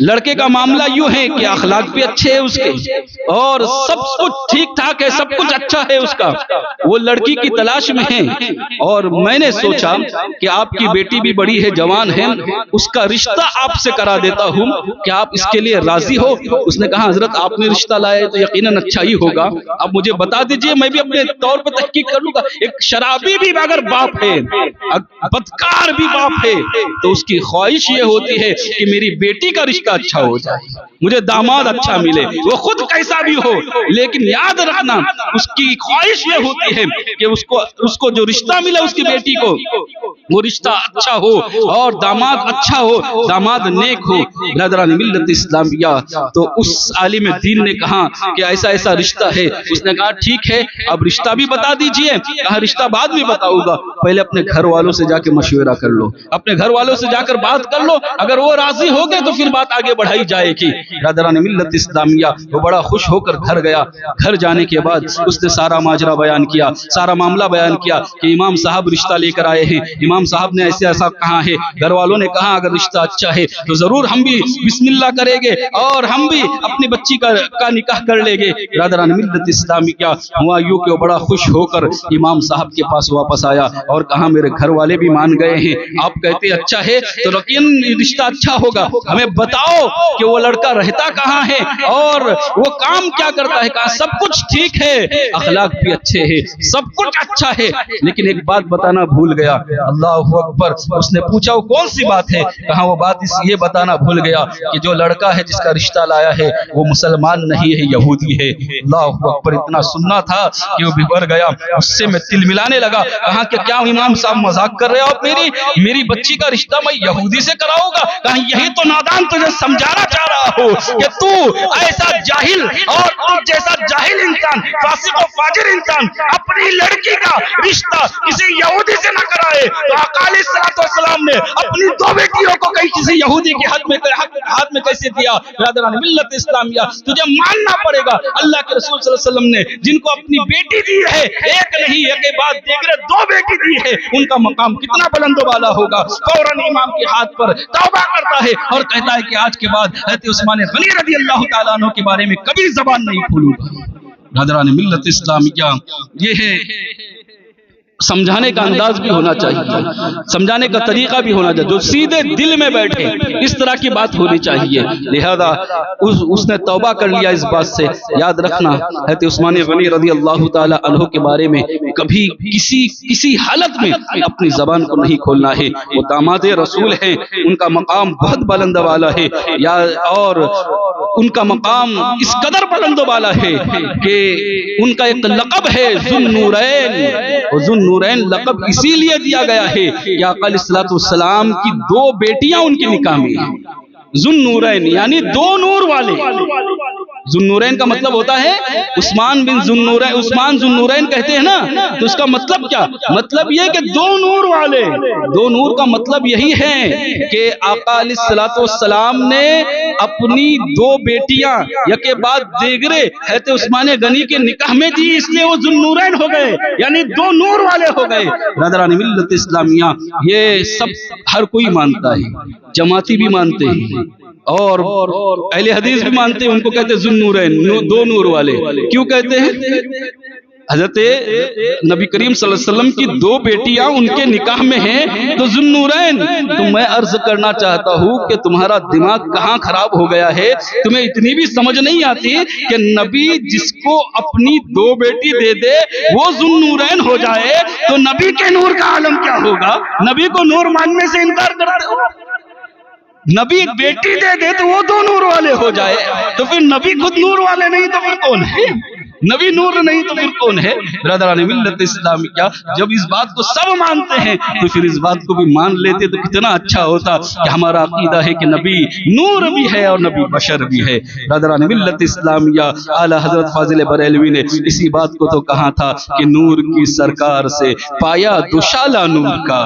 لڑکے کا معاملہ یوں ہے کہ اخلاق بھی اچھے ہیں اس کے، اور سب کچھ ٹھیک ٹھاک ہے، سب کچھ اچھا ہے اس کا، وہ لڑکی کی تلاش میں ہے، اور میں نے سوچا کہ آپ کی بیٹی بھی بڑی ہے، جوان ہے، اس کا رشتہ آپ سے کرا دیتا ہوں، کیا آپ اس کے لیے راضی ہو؟ اس نے کہا حضرت آپ نے رشتہ لائے تو یقیناً اچھا ہی ہوگا، اب مجھے بتا دیجئے، میں بھی اپنے طور پر تحقیق کروں گا۔ ایک شرابی بھی اگر باپ ہے، بدکار بھی باپ ہے، تو اس کی خواہش یہ ہوتی ہے کہ میری بیٹی کا رشتہ اچھا ہو جائے، مجھے داماد اچھا ملے، وہ خود کیسا بھی ہو، لیکن یاد رکھنا اس کی خواہش یہ ہوتی ہے کہ اس کو جو رشتہ ملا اس کی بیٹی کو وہ رشتہ اچھا ہو اور داماد اچھا ہو، داماد نیک ہو۔ برادران ملت اسلامیہ، تو اس عالم دین نے کہا کہ ایسا ایسا رشتہ ہے۔ اس نے کہا ٹھیک ہے، اب رشتہ بھی بتا دیجئے۔ کہا رشتہ بعد میں بتاؤں گا، پہلے اپنے گھر والوں سے جا کے مشورہ کر لو، اپنے گھر والوں سے جا کر بات کر لو، اگر وہ راضی ہو گئے تو پھر بات آگے بڑھائی جائے گی۔ برادران ملت اسلامیہ، وہ بڑا خوش ہو کر گھر گیا۔ گھر جانے کے بعد اس نے سارا ماجرا بیان کیا، سارا معاملہ بیان کیا کہ امام صاحب رشتہ لے کر آئے ہیں، امام صاحب نے ایسے ایسا کہا ہے۔ گھر والوں نے کہا اگر رشتہ اچھا ہے تو ضرور ہم بھی بسم اللہ کریں گے اور ہم بھی اپنی بچی کا نکاح کر لیں گے۔ برادران ملت اسلامی، کیا ہوا یوں کہ وہ بڑا خوش ہو کر امام صاحب کے پاس واپس آیا اور کہا میرے گھر والے بھی مان گئے ہیں، آپ کہتے اچھا ہے تو یقین رشتہ اچھا ہوگا، ہمیں بتاؤ کہ وہ لڑکا رہتا کہاں ہے اور وہ کام کیا کرتا ہے۔ کہا سب کچھ ٹھیک ہے، اخلاق بھی اچھے ہیں، سب کچھ اچھا ہے، لیکن ایک بات بتانا بھول گیا۔ اللہ اکبر۔ اس نے پوچھا وہ کون سی بات ہے؟ کہا وہ بات یہ بتانا بھول گیا کہ جو لڑکا ہے جس کا رشتہ لایا ہے وہ مسلمان نہیں ہے، یہودی ہے۔ اللہ اکبر۔ اتنا سننا تھا کہ وہ بھر گیا، اس سے میں تل ملانے لگا۔ کہا کہ کیا امام صاحب مذاق کر رہے ہو؟ میری بچی کا رشتہ میں یہودی سے کراؤں گا؟ کہا یہی تو نادان تجھے سمجھانا چاہ رہا ہو کہ تو ایسا جاہل اور تجھ جیسا جاہل انسان، فاسق و فاجر انسان اپنی لڑکی کا رشتہ کسی یہودی سے نہ کرائے۔ تو آقا علیہ السلام نے اپنی دو بیٹیوں کو کہیں کسی یہودی کے ہاتھ میں کیسے دیا؟ برادران ملت اسلامیہ، تجھے ماننا پڑے گا اللہ کے رسول صلی اللہ علیہ وسلم نے جن کو اپنی بیٹی دی ہے، ایک نہیں ایک کے بعد دیگر دو بیٹی دی ہے، ان کا مقام کتنا بلند و بالا ہوگا۔ فوراً امام کے ہاتھ پر توبہ کرتا ہے اور کہتا ہے کہ آج کے بعد حضرت عثمان غنی رضی اللہ تعالیٰ عنہ کے بارے میں کبھی زبان نہیں کھولوں گا۔ برادران ملت اسلامیہ، یہ ہے سمجھانے کا انداز بھی ہونا چاہیے، سمجھانے کا طریقہ بھی ہونا چاہیے، جو سیدھے دل میں بیٹھے، اس طرح کی بات ہونی چاہیے۔ لہذا اس نے توبہ کر لیا اس بات سے۔ یاد رکھنا حضرت عثمان غنی رضی اللہ تعالی عنہ کے بارے میں کبھی کسی حالت میں اپنی زبان کو نہیں کھولنا ہے۔ وہ داماد رسول ہیں، ان کا مقام بہت بلند والا ہے، اور ان کا مقام اس قدر بلند والا ہے کہ ان کا ایک لقب ہے ذو النورین۔ ذو النورین لقب اسی لیے دیا گیا ہے کہ آقا علیہ السلام کی دو بیٹیاں ان کے نکاح میں ہیں۔ ذو النورین یعنی دو نور والے۔ ذو النورین کا مطلب ہوتا ہے عثمان بن ذو النورین، عثمان ذو النورین کہتے ہیں نا، تو اس کا مطلب کیا؟ مطلب یہ کہ دو نور والے۔ دو نور کا مطلب یہی ہے کہ آقا علیہ السلام نے اپنی دو بیٹیاں یکے بعد دیگرے حضرت عثمان غنی کے نکاح میں دی، اس لیے وہ ذو النورین ہو گئے، یعنی دو نور والے ہو گئے۔ برادران ملت اسلامیہ، یہ سب ہر کوئی مانتا ہے، جماعتی بھی مانتے ہیں اور اہل حدیث بھی مانتے ہیں، ان کو کہتے ہیں ذو النورین، دو نور والے۔ کیوں کہتے ہیں؟ حضرت نبی کریم صلی اللہ علیہ وسلم کی دو بیٹیاں ان کے نکاح میں ہیں تو ذو النورین۔ تو میں عرض کرنا چاہتا ہوں کہ تمہارا دماغ کہاں خراب ہو گیا ہے، تمہیں اتنی بھی سمجھ نہیں آتی کہ نبی جس کو اپنی دو بیٹی دے دے وہ ذو النورین ہو جائے تو نبی کے نور کا عالم کیا ہوگا؟ نبی کو نور ماننے سے انکار کرتے ہو۔ نبی بیٹی دے دے تو وہ دو نور والے ہو جائے، تو پھر نبی خود نور والے نہیں تو پھر کون ہے؟ نبی نور نہیں تو پھر کون ہے؟ برادران ملت اسلامیہ، جب اس بات کو سب مانتے ہیں تو پھر اس بات کو بھی مان لیتے تو کتنا اچھا ہوتا کہ ہمارا عقیدہ ہے کہ نبی نور بھی ہے اور نبی بشر بھی ہے۔ برادران ملت اسلامیہ، اعلیٰ حضرت فاضل بریلوی نے اسی بات کو تو کہا تھا کہ نور کی سرکار سے پایا دوشالہ نور کا،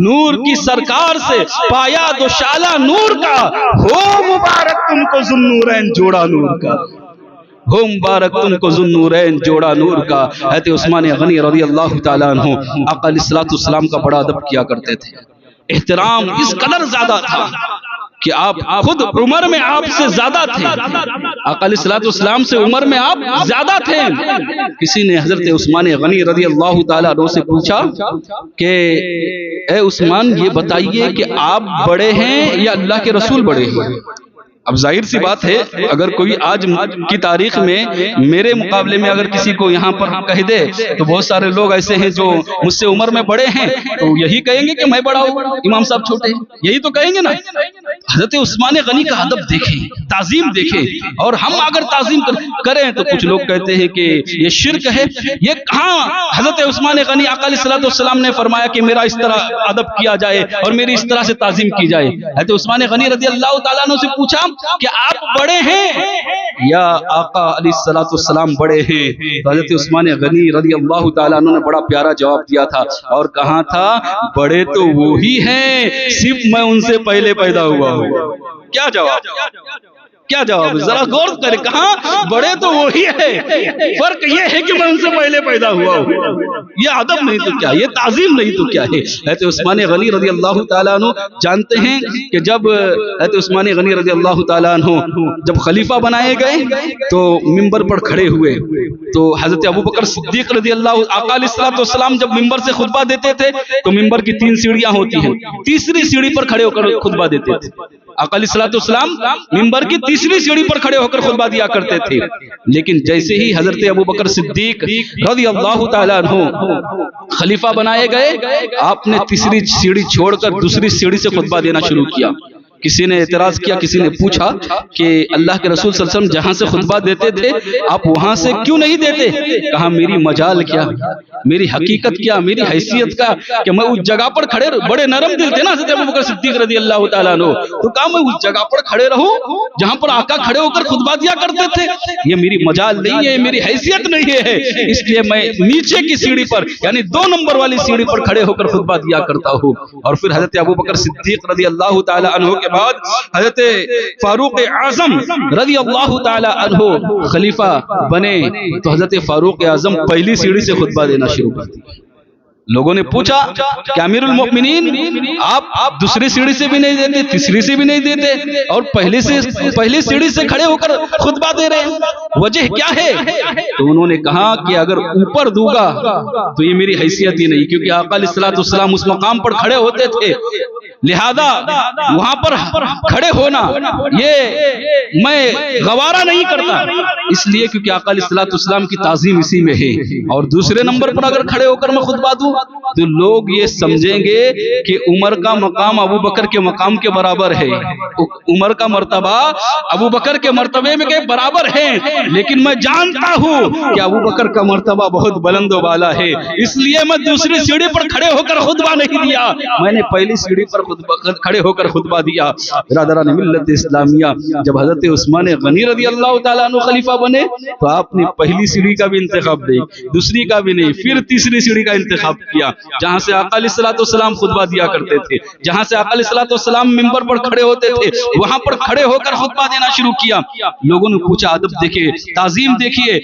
نور کی سرکار سے پایا دوشالہ نور کا، ہو مبارک تم کو ذو النورین جوڑا نور کا، ہو مبارک تم کو ذو النورین جوڑا نور کا۔ حضرت عثمان غنی رضی اللہ تعالیٰ عنہ آقا علیہ السلام کا بڑا ادب کیا کرتے تھے، احترام اس قدر زیادہ تھا کہ آپ خود عمر میں آپ سے زیادہ تھے، آقا علیہ السلام سے عمر میں آپ زیادہ تھے۔ کسی نے حضرت عثمان غنی رضی اللہ تعالیٰ عنہ سے پوچھا کہ اے عثمان یہ بتائیے کہ آپ بڑے ہیں یا اللہ کے رسول بڑے ہیں؟ اب ظاہر سی بات ہے، اگر کوئی آج کی تاریخ میں میرے مقابلے میں اگر کسی کو یہاں پر کہہ دے تو بہت سارے لوگ ایسے ہیں جو مجھ سے عمر میں بڑے ہیں تو یہی کہیں گے کہ میں بڑا ہوں، امام صاحب چھوٹے ہیں، یہی تو کہیں گے نا۔ حضرت عثمان غنی کا ادب دیکھیں، تعظیم دیکھیں، اور ہم اگر تعظیم کریں تو کچھ لوگ کہتے ہیں کہ یہ شرک ہے۔ یہ کہاں حضرت عثمان غنی آقا علیہ الصلوۃ والسلام نے فرمایا کہ میرا اس طرح ادب کیا جائے اور میری اس طرح سے تعظیم کی جائے؟ حضرت عثمان غنی رضی اللہ تعالیٰ عنہ سے پوچھا کہ آپ بڑے ہیں یا آقا علیہ الصلوۃ والسلام بڑے ہیں؟ تو حضرت عثمان غنی رضی اللہ تعالیٰ عنہ نے بڑا پیارا جواب دیا تھا، اور کہا تھا بڑے تو وہی ہیں، صرف میں ان سے پہلے پیدا ہوا ہوں۔ کیا جواب، کیا جواب، ذرا غور کریں، کہاں بڑے تو وہی ہے، فرق یہ ہے کہ میں ان سے پہلے پیدا ہوا ہوں۔ یہ ادب نہیں تو کیا، یہ تعظیم نہیں تو کیا ہے۔ حضرت عثمان غنی رضی اللہ تعالیٰ عنہ جانتے ہیں کہ جب حضرت عثمان غنی رضی اللہ تعالیٰ عنہ جب خلیفہ بنائے گئے تو ممبر پر کھڑے ہوئے تو حضرت ابوبکر صدیق رضی اللہ، آقا علیہ الصلوۃ والسلام جب ممبر سے خطبہ دیتے تھے تو ممبر کی 3 سیڑھیاں ہوتی ہیں، تیسری سیڑھی پر کھڑے ہو کر خطبہ دیتے تھے۔ آقا علیہ الصلوۃ والسلام ممبر کی تیسری سیڑھی پر کھڑے ہو کر خطبہ دیا کرتے تھے، لیکن جیسے ہی حضرت ابوبکر صدیق رضی اللہ تعالیٰ عنہ خلیفہ بنائے گئے، آپ نے تیسری سیڑھی چھوڑ کر دوسری سیڑھی سے خطبہ دینا شروع کیا۔ کسی نے اعتراض کیا، کسی نے پوچھا کہ اللہ کے رسول صلی اللہ علیہ وسلم جہاں سے خطبہ دیتے تھے آپ وہاں سے کیوں نہیں دیتے؟ کہا میری مجال کیا، میری حقیقت کیا، میری حیثیت کا کہ میں اس جگہ پر کھڑے، بڑے نرم دل تھے نا حضرت ابوبکر صدیق رضی اللہ تعالیٰ عنہ، تو کہا میں اس جگہ پر کھڑے رہوں جہاں پر آقا کھڑے ہو کر خطبہ دیا کرتے تھے، یہ میری مجال نہیں ہے، میری حیثیت نہیں ہے، اس لیے میں نیچے کی سیڑھی پر یعنی 2 نمبر والی سیڑھی پر کھڑے ہو کر خطبہ دیا کرتا ہوں۔ اور پھر حضرت ابوبکر صدیق رضی اللہ تعالیٰ عنہ کے بعد حضرت فاروق اعظم رضی اللہ تعالی عنہ خلیفہ بنے تو حضرت فاروق اعظم پہلی سیڑھی سے خطبہ دینا شروع کر دیا۔ لوگوں نے پوچھا کہ امیر المؤمنین آپ دوسری سیڑھی سے بھی نہیں دیتے، تیسری سے بھی نہیں دیتے، اور پہلی سیڑھی سے کھڑے ہو کر خطبہ دے رہے ہیں، وجہ کیا ہے؟ تو انہوں نے کہا کہ اگر اوپر دوں گا تو یہ میری حیثیت ہی نہیں، کیونکہ آقا علیہ الصلوۃ والسلام اس مقام پر کھڑے ہوتے تھے، لہذا وہاں پر کھڑے ہونا یہ میں گوارا نہیں کرتا، اس لیے کیونکہ آقا علیہ الصلوۃ والسلام کی تعظیم اسی میں ہے۔ اور دوسرے نمبر پر اگر کھڑے ہو کر میں خطبہ دوں تو لوگ یہ سمجھیں گے کہ عمر کا مقام ابو بکر کے مقام کے برابر ہے، عمر کا مرتبہ ابو بکر کے مرتبے میں کے برابر ہے، لیکن میں جانتا ہوں کہ ابو بکر کا مرتبہ بہت بلند و بالا ہے، اس لیے میں دوسری سیڑھی پر کھڑے ہو کر خطبہ نہیں دیا، میں نے پہلی سیڑھی پر کھڑے ہو کر خطبہ دیا۔ برادران ملت اسلامیہ، جب حضرت عثمان غنی رضی اللہ تعالیٰ عنہ خلیفہ بنے تو آپ نے پہلی سیڑھی کا بھی انتخاب نہیں، دوسری کا بھی نہیں، پھر تیسری سیڑھی کا انتخاب کیا، جہاں سے آقا علیہ الصلوۃ والسلام خطبہ دیا کرتے تھے، جہاں سے آقا علیہ الصلوۃ والسلام منبر پر کھڑے ہوتے تھے، وہاں پر کھڑے ہو کر خطبہ دینا شروع کیا۔ لوگوں نے پوچھا، ادب دیکھیے، تعظیم دیکھیے،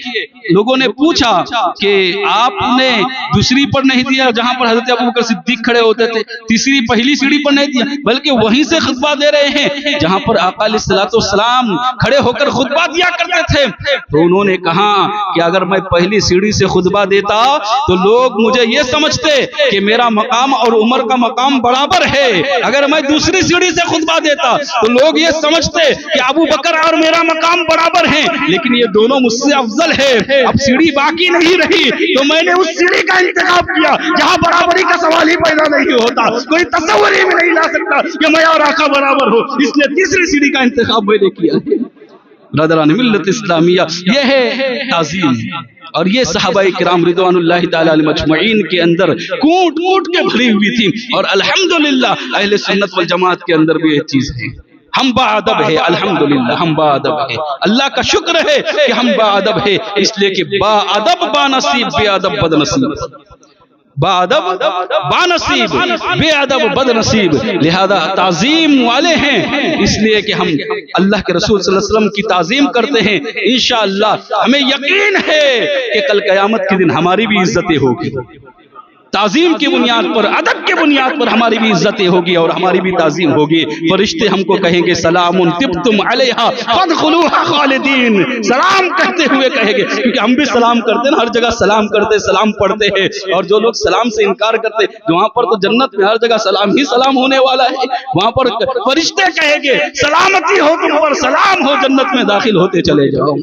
لوگوں نے پوچھا کہ آپ نے دوسری پر نہیں دیا جہاں پر حضرت ابوبکر صدیق کھڑے ہوتے تھے، تیسری پہلی سیڑھی پر نہیں دیا، بلکہ وہیں سے خطبہ دے رہے ہیں جہاں پر آقا علیہ الصلوۃ والسلام کھڑے ہو کر خطبہ دیا کرتے تھے۔ تو انہوں نے کہا کہ اگر میں پہلی سیڑھی سے خطبہ دیتا تو لوگ مجھے یہ سمجھتے کہ میرا مقام اور عمر کا مقام برابر ہے، اگر میں دوسری سیڑھی سے خطبہ دیتا تو لوگ یہ سمجھتے کہ ابو بکر اور میرا مقام برابر ہیں، لیکن یہ دونوں مجھ سے افضل ہے، اب سیڑھی باقی نہیں رہی تو میں نے اس سیڑھی کا انتخاب کیا جہاں برابری کا سوال ہی پیدا نہیں ہوتا، کوئی تصور ہی نہیں لا سکتا کہ میں اور آقا برابر ہو، اس لیے تیسری سیڑھی کا انتخاب میں نے کیا۔ برادران ملت اسلامیہ، یہ ہے تعظیم، اور یہ صحابہ کرام رضوان اللہ تعالی علیہم اجمعین کے اندر کوٹ کوٹ کے بھری ہوئی تھی، اور الحمدللہ اہل سنت والجماعت کے اندر بھی یہ چیز ہے، ہم با ادب ہے، الحمدللہ ہم با ادب ہے، اللہ کا شکر ہے کہ ہم با ادب ہے، اس لیے کہ با ادب با نصیب، بے ادب بد نصیب، با ادب با نصیب، بے ادب بد نصیب، لہذا تعظیم والے ہیں، اس لیے کہ ہم اللہ کے رسول صلی اللہ علیہ وسلم کی تعظیم کرتے ہیں، انشاءاللہ ہمیں یقین ہے کہ کل قیامت کے دن ہماری بھی عزتیں ہوگی، تعظیم کی بنیاد پر، ادب کی بنیاد پر ہماری بھی عزتیں ہوگی اور ہماری بھی تعظیم ہوگی، فرشتے ہم کو کہیں گے سلام طبتم علیہا فادخلوها خالدین، سلام کہتے ہوئے کہیں گے، کیونکہ ہم بھی سلام کرتے ہیں، ہر جگہ سلام کرتے، سلام پڑھتے ہیں، اور جو لوگ سلام سے انکار کرتے وہاں پر تو جنت میں ہر جگہ سلام ہی سلام ہونے والا ہے، وہاں پر فرشتے کہیں گے سلامتی ہو تم پر، سلام ہو، جنت میں داخل ہوتے چلے جاؤ۔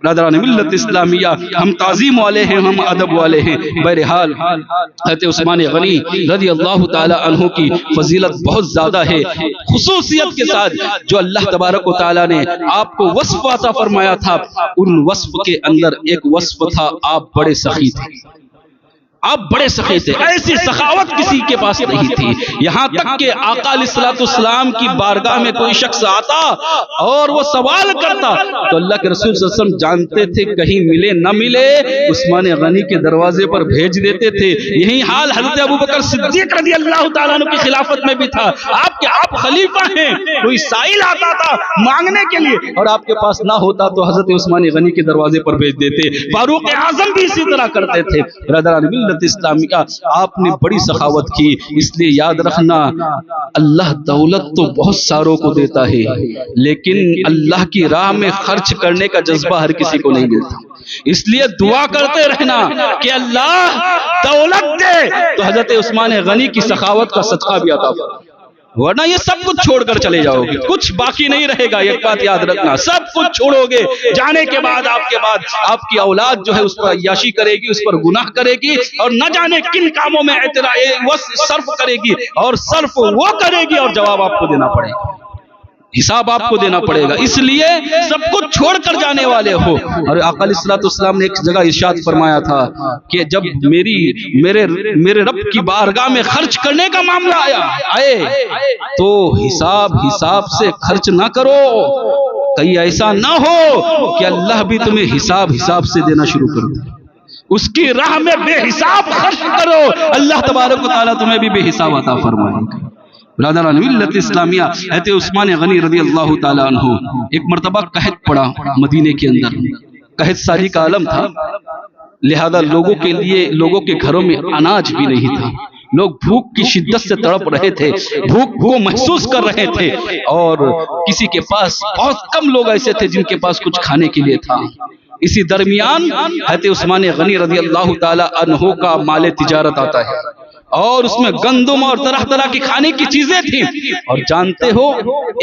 برادران ملت اسلامیہ، ہم تعظیم والے ہیں، ہم ادب والے ہیں۔ بہرحال حضرت عثمان غنی رضی اللہ تعالی عنہ کی فضیلت بہت زیادہ ہے، خصوصیت کے ساتھ جو اللہ تبارک و تعالی نے آپ کو وصف عطا فرمایا تھا، ان وصف کے اندر ایک وصف تھا، آپ بڑے سخی تھے، آپ بڑے سخی تھے، ایسی سخاوت کسی کے پاس نہیں تھی۔ یہاں تک کہ آقا علیہ الصلوۃ والسلام کی بارگاہ میں کوئی شخص آتا اور وہ سوال کرتا تو اللہ کے رسول صلی اللہ علیہ وسلم جانتے تھے کہیں ملے نہ ملے، عثمان غنی کے دروازے پر بھیج دیتے تھے۔ یہی حال حضرت ابوبکر صدیق رضی اللہ تعالیٰ عنہ کی خلافت میں بھی تھا۔ آپ خلیفہ ہیں، کوئی سائل آتا تھا مانگنے کے لیے اور آپ کے پاس نہ ہوتا تو حضرت عثمان غنی کے دروازے پر بھیج دیتے۔ فاروق اعظم بھی اسی طرح کرتے تھے۔ برادران ملت اسلامیہ، آپ نے بڑی سخاوت کی، اس لیے یاد رکھنا اللہ دولت تو بہت ساروں کو دیتا ہے، لیکن اللہ کی راہ میں خرچ کرنے کا جذبہ ہر کسی کو نہیں ملتا۔ اس لیے دعا کرتے رہنا کہ اللہ دولت دے تو حضرت عثمان غنی کی سخاوت کا صدقہ بھی عطا فرمائے، ورنہ یہ سب کچھ چھوڑ کر چلے جاؤ گے، کچھ باقی نہیں رہے گا۔ ایک بات یاد رکھنا، سب کچھ چھوڑو گے، جانے کے بعد آپ کی اولاد جو ہے اس پر عیاشی کرے گی، اس پر گناہ کرے گی اور نہ جانے کن کاموں میں صرف کرے گی، اور صرف وہ کرے گی اور جواب آپ کو دینا پڑے گا، حساب آپ کو دینا پڑے گا۔ اس لیے سب کچھ چھوڑ کر جانے والے ہو۔ اور آقا علیہ الصلوۃ والسلام نے ایک جگہ ارشاد فرمایا تھا کہ جب میرے رب کی بارگاہ میں خرچ کرنے کا معاملہ آئے تو حساب سے خرچ نہ کرو، کہیں ایسا نہ ہو کہ اللہ بھی تمہیں حساب سے دینا شروع کر دے۔ اس کی راہ میں بے حساب خرچ کرو، اللہ تبارک و تعالیٰ تمہیں بھی بے حساب عطا فرمائے گا۔ برادران ملت اسلامیہ، حضرت عثمان غنی رضی اللہ تعالیٰ عنہ ایک مرتبہ قحط پڑا مدینے کے اندر، قحط سالی کا عالم تھا، لہذا لوگوں کے گھروں میں اناج بھی نہیں تھا، لوگ بھوک کی شدت سے تڑپ رہے تھے، بھوک کو محسوس کر رہے تھے، اور کسی کے پاس بہت کم لوگ ایسے تھے جن کے پاس کچھ کھانے کے لیے تھا۔ اسی درمیان حضرت عثمان غنی رضی اللہ تعالیٰ عنہ کا مال تجارت آتا ہے اور اس میں گندم اور طرح طرح کی کھانے کی چیزیں تھیں، اور جانتے ہو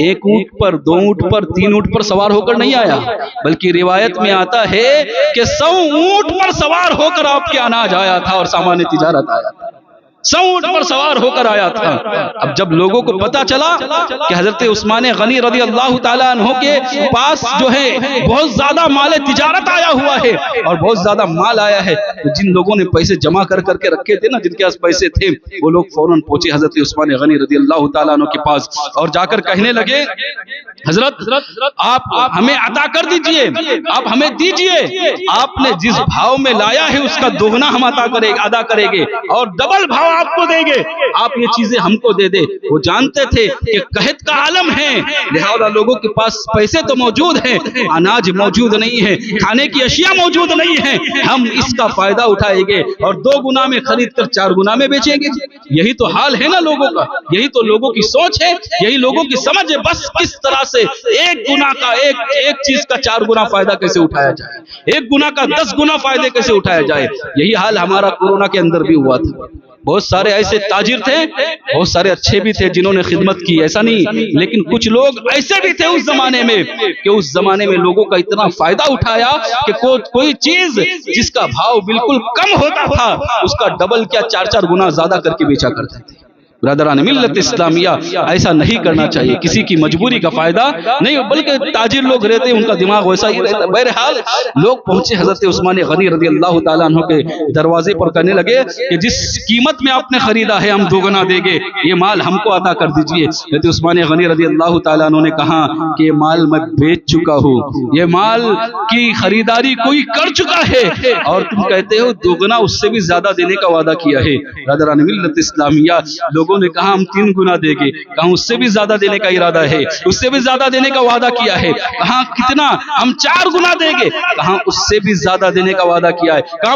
ایک اونٹ پر، 2 اونٹ پر، 3 اونٹ پر سوار ہو کر نہیں آیا، بلکہ روایت میں آتا ہے کہ 100 اونٹ پر سوار ہو کر آپ کے اناج آیا تھا اور سامان تجارت آیا تھا، 100 اونٹ پر سوار ہو کر آیا تھا۔ اب جب لوگوں کو پتا چلا کہ حضرت عثمان غنی رضی اللہ تعالیٰ عنہ کے پاس جو ہے بہت زیادہ مال تجارت آیا ہوا ہے اور بہت زیادہ مال آیا ہے، تو جن لوگوں نے پیسے جمع کر کے رکھے تھے نا، جن کے پاس پیسے تھے، وہ لوگ فوراً پہنچے حضرت عثمان غنی رضی اللہ تعالیٰ عنہ کے پاس اور جا کر کہنے لگے، حضرت آپ ہمیں عطا کر دیجئے، آپ ہمیں دیجئے، آپ نے جس بھاؤ میں لایا ہے اس کا دوگنا ہم ادا کریں گے اور ڈبل بھاؤ آپ کو دیں گے، آپ یہ چیزیں ہم کو دے دے۔ وہ جانتے تھے کہ قحط کا عالم ہے، لہذا لوگوں کے پاس پیسے تو موجود ہیں، اناج موجود نہیں ہے، کھانے کی اشیاء موجود نہیں ہے، ہم اس کا فائدہ اٹھائیں گے اور 2 گنا میں خرید کر 4 گنا میں بیچیں گے۔ یہی تو حال ہے نا لوگوں کا، یہی تو لوگوں کی سوچ ہے، یہی لوگوں کی سمجھ ہے، بس کس طرح سے 1 گنا کا ایک چیز کا 4 گنا فائدہ کیسے اٹھایا جائے، 1 گنا کا 10 گنا فائدے کیسے اٹھایا جائے۔ یہی حال ہمارا کورونا کے اندر بھی ہوا تھا، بہت سارے ایسے تاجر تھے، بہت سارے اچھے بھی تھے جنہوں نے خدمت کی، ایسا نہیں، لیکن کچھ لوگ ایسے بھی تھے اس زمانے میں کہ اس زمانے میں لوگوں کا اتنا فائدہ اٹھایا کہ کوئی چیز جس کا بھاؤ بالکل کم ہوتا تھا اس کا ڈبل کیا 4 گنا زیادہ کر کے بیچا کرتے تھے۔ برادران ملت اسلامیہ، ایسا نہیں کرنا چاہیے، کسی کی مجبوری کا فائدہ نہیں، بلکہ تاجر لوگ رہتے ہیں ان کا دماغ ویسا ہی رہتا ہے۔ بہرحال لوگ پہنچے حضرت عثمان غنی رضی اللہ تعالیٰ عنہ کے دروازے پر، کہنے لگے کہ جس قیمت میں آپ نے خریدا ہے ہم 2 گنا دیں گے، یہ مال ہم کو عطا کر دیجئے۔ حضرت عثمان غنی رضی اللہ تعالیٰ عنہ نے کہا کہ یہ مال میں بیچ چکا ہوں، یہ مال کی خریداری کوئی کر چکا ہے اور تم کہتے ہو 2 گنا اس سے بھی زیادہ دینے کا وعدہ کیا ہے۔ برادران ملت اسلامیہ، لوگوں نے کہا ہم 3 گنا دیں گے، کہا اس سے بھی زیادہ دینے کا ارادہ ہے، اس سے بھی زیادہ دینے کا وعدہ کیا ہے، کہا کتنا، ہم 4 گنا دیں گے، کہا اس سے بھی زیادہ دینے کا وعدہ کیا ہے، کہا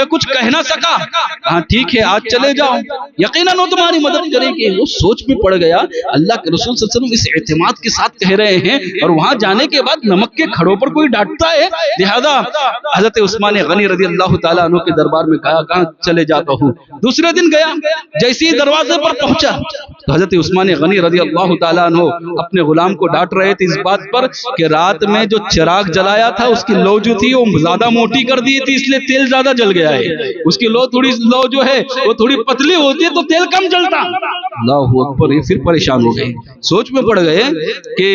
میں کچھ کہہ نہ سکا. کہا ٹھیک ہے آج چلے جاؤ, یقیناً وہ تمہاری مدد کرے گی. وہ سوچ میں پڑ گیا, اللہ کے رسول صلی اللہ علیہ وسلم اس اعتماد کے ساتھ کہہ رہے ہیں اور وہاں جانے کے بعد نمک کے کھڑوں پر کوئی ڈانٹتا ہے. لہذا حضرت عثمان غنی رضی اللہ تعالیٰ عنہ کے دربار میں کہا کہاں چلے جاتا ہوں. دوسرے دن گیا, جیسے ہی دروازے پر پہنچا تو حضرت عثمان غنی رضی اللہ تعالیٰ عنہ اپنے غلام کو ڈانٹ رہے تھے اس بات پر کہ رات میں جو چراغ جلایا تھا اس کی لو جو تھی وہ زیادہ موٹی کر دی تھی, اس لیے تیل زیادہ جل گیا ہے. اس کی لو جو ہے وہ تھوڑی پتلی ہوتی ہے تو تیل کم جلتا. اللہ اکبر, یہ پھر پریشان ہو گئے, سوچ میں پڑ گئے کہ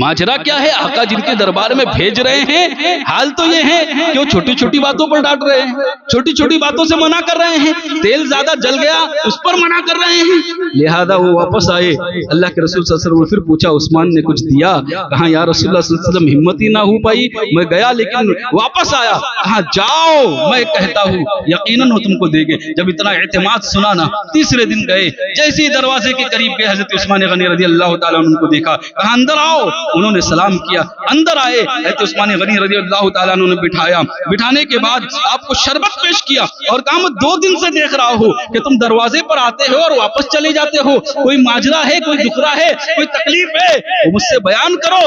ماجرا کیا ہے. آقا جن کے دربار میں بھیج رہے ہیں حال تو یہ ہے کہ وہ چھوٹی چھوٹی باتوں پر ڈانٹ رہے ہیں, چھوٹی چھوٹی باتوں سے منع کر رہے ہیں, تیل زیادہ جل گیا اس پر منع کر رہے ہیں. لہذا وہ واپس آئے. اللہ کے رسول صلی اللہ علیہ وسلم نے پھر پوچھا عثمان نے کچھ دیا؟ کہا یا رسول اللہ صلی اللہ علیہ وسلم ہمت ہی نہ ہو پائی, میں گیا لیکن واپس آیا. کہا جاؤ میں کہتا ہوں یقیناً وہ تم کو دے گے. جب اتنا اعتماد سنا نا, تیسرے دن گئے, جیسے ہی دروازے کے قریب گئے حضرت عثمان غنی رضی اللہ تعالیٰ عنہ کو دیکھا. کہا اندر آؤ. انہوں نے سلام کیا, اندر آئے. حضرت عثمان غنی رضی اللہ تعالیٰ عنہ نے بٹھایا. بٹھانے کے بعد آپ کو شربت پیش کیا اور کہا میں 2 دن سے دیکھ رہا ہوں کہ تم دروازے پر آتے ہو اور واپس چلے جاتے ہو. کوئی ماجرا ہے, کوئی دکھرا ہے, کوئی تکلیف ہے, وہ مجھ سے بیان کرو.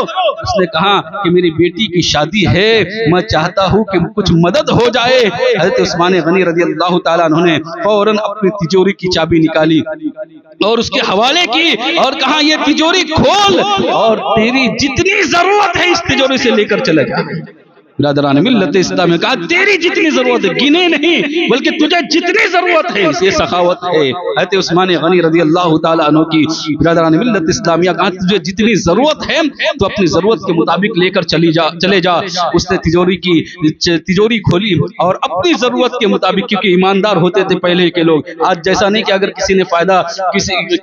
اس نے کہا کہ میری بیٹی کی شادی ہے, میں چاہتا ہوں کہ کچھ مدد ہو جائے. حضرت عثمان غنی رضی اللہ تعالیٰ عنہ نے فوراً اپنی تجوری کی چابی نکالی اور اس کے حوالے کی اور کہا یہ تجوری کھول اور تیری جتنی ضرورت ہے اس تجوری سے لے کر چلے جا. برادران ملت اسلام نے کہا تیری جتنی ضرورت ہے, گنے نہیں بلکہ تجھے جتنی ضرورت ہے, یہ سخاوت ہے. حضرت عثمان غنی رضی اللہ تعالیٰ عنہ کی برادران ملت اسلامیہ کہا تجھے جتنی ضرورت ہے تو اپنی ضرورت کے مطابق لے کر چلے جا. اس نے تجوری کھولی اور اپنی ضرورت کے مطابق, کیونکہ ایماندار ہوتے تھے پہلے کے لوگ, آج جیسا نہیں کہ اگر کسی نے فائدہ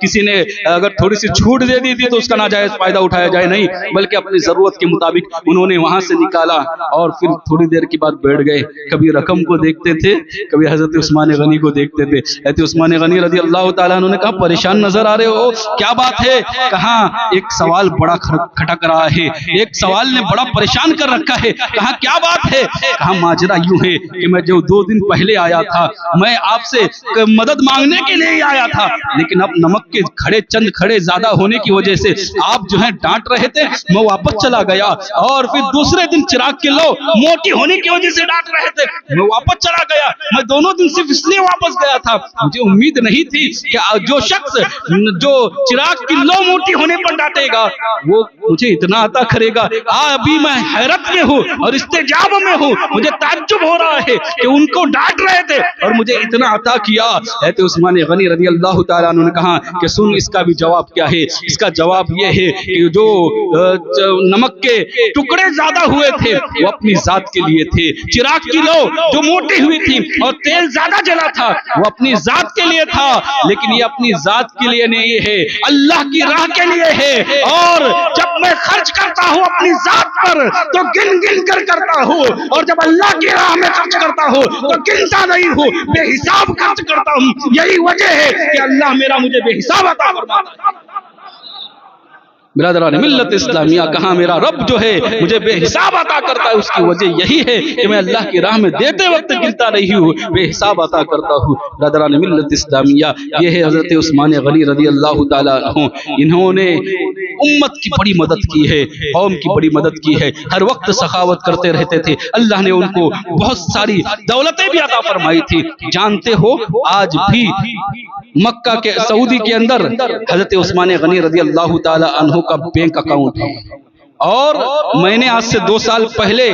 کسی نے اگر تھوڑی سی چھوٹ دے دی تھی تو اس کا ناجائز فائدہ اٹھایا جائے, نہیں بلکہ اپنی ضرورت کے مطابق انہوں نے وہاں سے نکالا اور پھر تھوڑی دیر کے بعد بیٹھ گئے. کبھی رقم کو دیکھتے تھے, کبھی حضرت عثمان غنی کو دیکھتے تھے. حضرت عثمان غنی رضی اللہ تعالیٰ عنہ نے کہا پریشان نظر آ رہے ہو, کیا بات ہے؟ کہا ایک سوال بڑا کھٹک رہا ہے, ایک سوال نے بڑا پریشان کر رکھا ہے. کہا کیا بات ہے؟ کہا ماجرا یوں ہے کہ میں جو 2 دن پہلے آیا تھا میں آپ سے مدد مانگنے کے لیے ہی آیا تھا, لیکن اب نمک کے چند کھڑے زیادہ ہونے کی وجہ سے آپ جو ہے ڈانٹ رہے تھے, میں واپس چلا گیا اور پھر دوسرے دن چراغ کی لو موٹی ہونے کی وجہ سے ڈانٹ رہے تھے, میں واپس چلا گیا. میں دونوں دن صرف اس لیے واپس گیا تھا, مجھے امید نہیں تھی کہ جو شخص جو چراغ کی لو موٹی ہونے پر ڈانٹے گا وہ مجھے اتنا عطا کرے گا. ابھی میں حیرت میں ہوں اور استجاب میں ہوں, مجھے تعجب ہو رہا ہے کہ ان کو ڈانٹ رہے تھے اور مجھے اتنا عطا کیا. حضرت عثمان غنی رضی اللہ تعالیٰ عنہ نے کہا کہ سن اس کا بھی جواب کیا ہے. اس کا جواب یہ ہے کہ جو نمک کے ٹکڑے زیادہ ہوئے تھے وہ اپنی ذات کے لیے تھے, چراغ کی لو جو موٹی ہوئی تھی اور تیل زیادہ جلا تھا وہ اپنی ذات کے لیے تھا, لیکن یہ اپنی ذات کے لیے نہیں ہے, اللہ کی راہ کے لیے ہے. اور جب میں خرچ کرتا ہوں اپنی ذات پر تو گن گن کر کرتا ہوں, اور جب اللہ کی راہ میں خرچ کرتا ہوں تو گنتا نہیں ہوں, بے حساب خرچ کرتا ہوں. یہی وجہ ہے کہ اللہ میرا مجھے بے حساب عطا فرماتا ہے. برادران ملت اسلامیہ, کہاں میرا رب جو ہے مجھے بے حساب عطا کرتا ہے, اس کی وجہ یہی ہے کہ میں اللہ کی راہ میں دیتے وقت گنتا نہیں ہوں, بے حساب عطا کرتا ہوں. برادران ملت اسلامیہ, یہ ہے حضرت عثمان غنی رضی اللہ تعالیٰ عنہ. انہوں نے امت کی بڑی مدد کی ہے, قوم کی بڑی مدد کی ہے, ہر وقت سخاوت کرتے رہتے تھے. اللہ نے ان کو بہت ساری دولتیں بھی عطا فرمائی تھی. جانتے ہو آج بھی مکہ کے سعودی کے اندر حضرت عثمان غنی رضی اللہ تعالیٰ عنہ کا بینک اکاؤنٹ ہے, اور میں نے آج سے 2 سال پہلے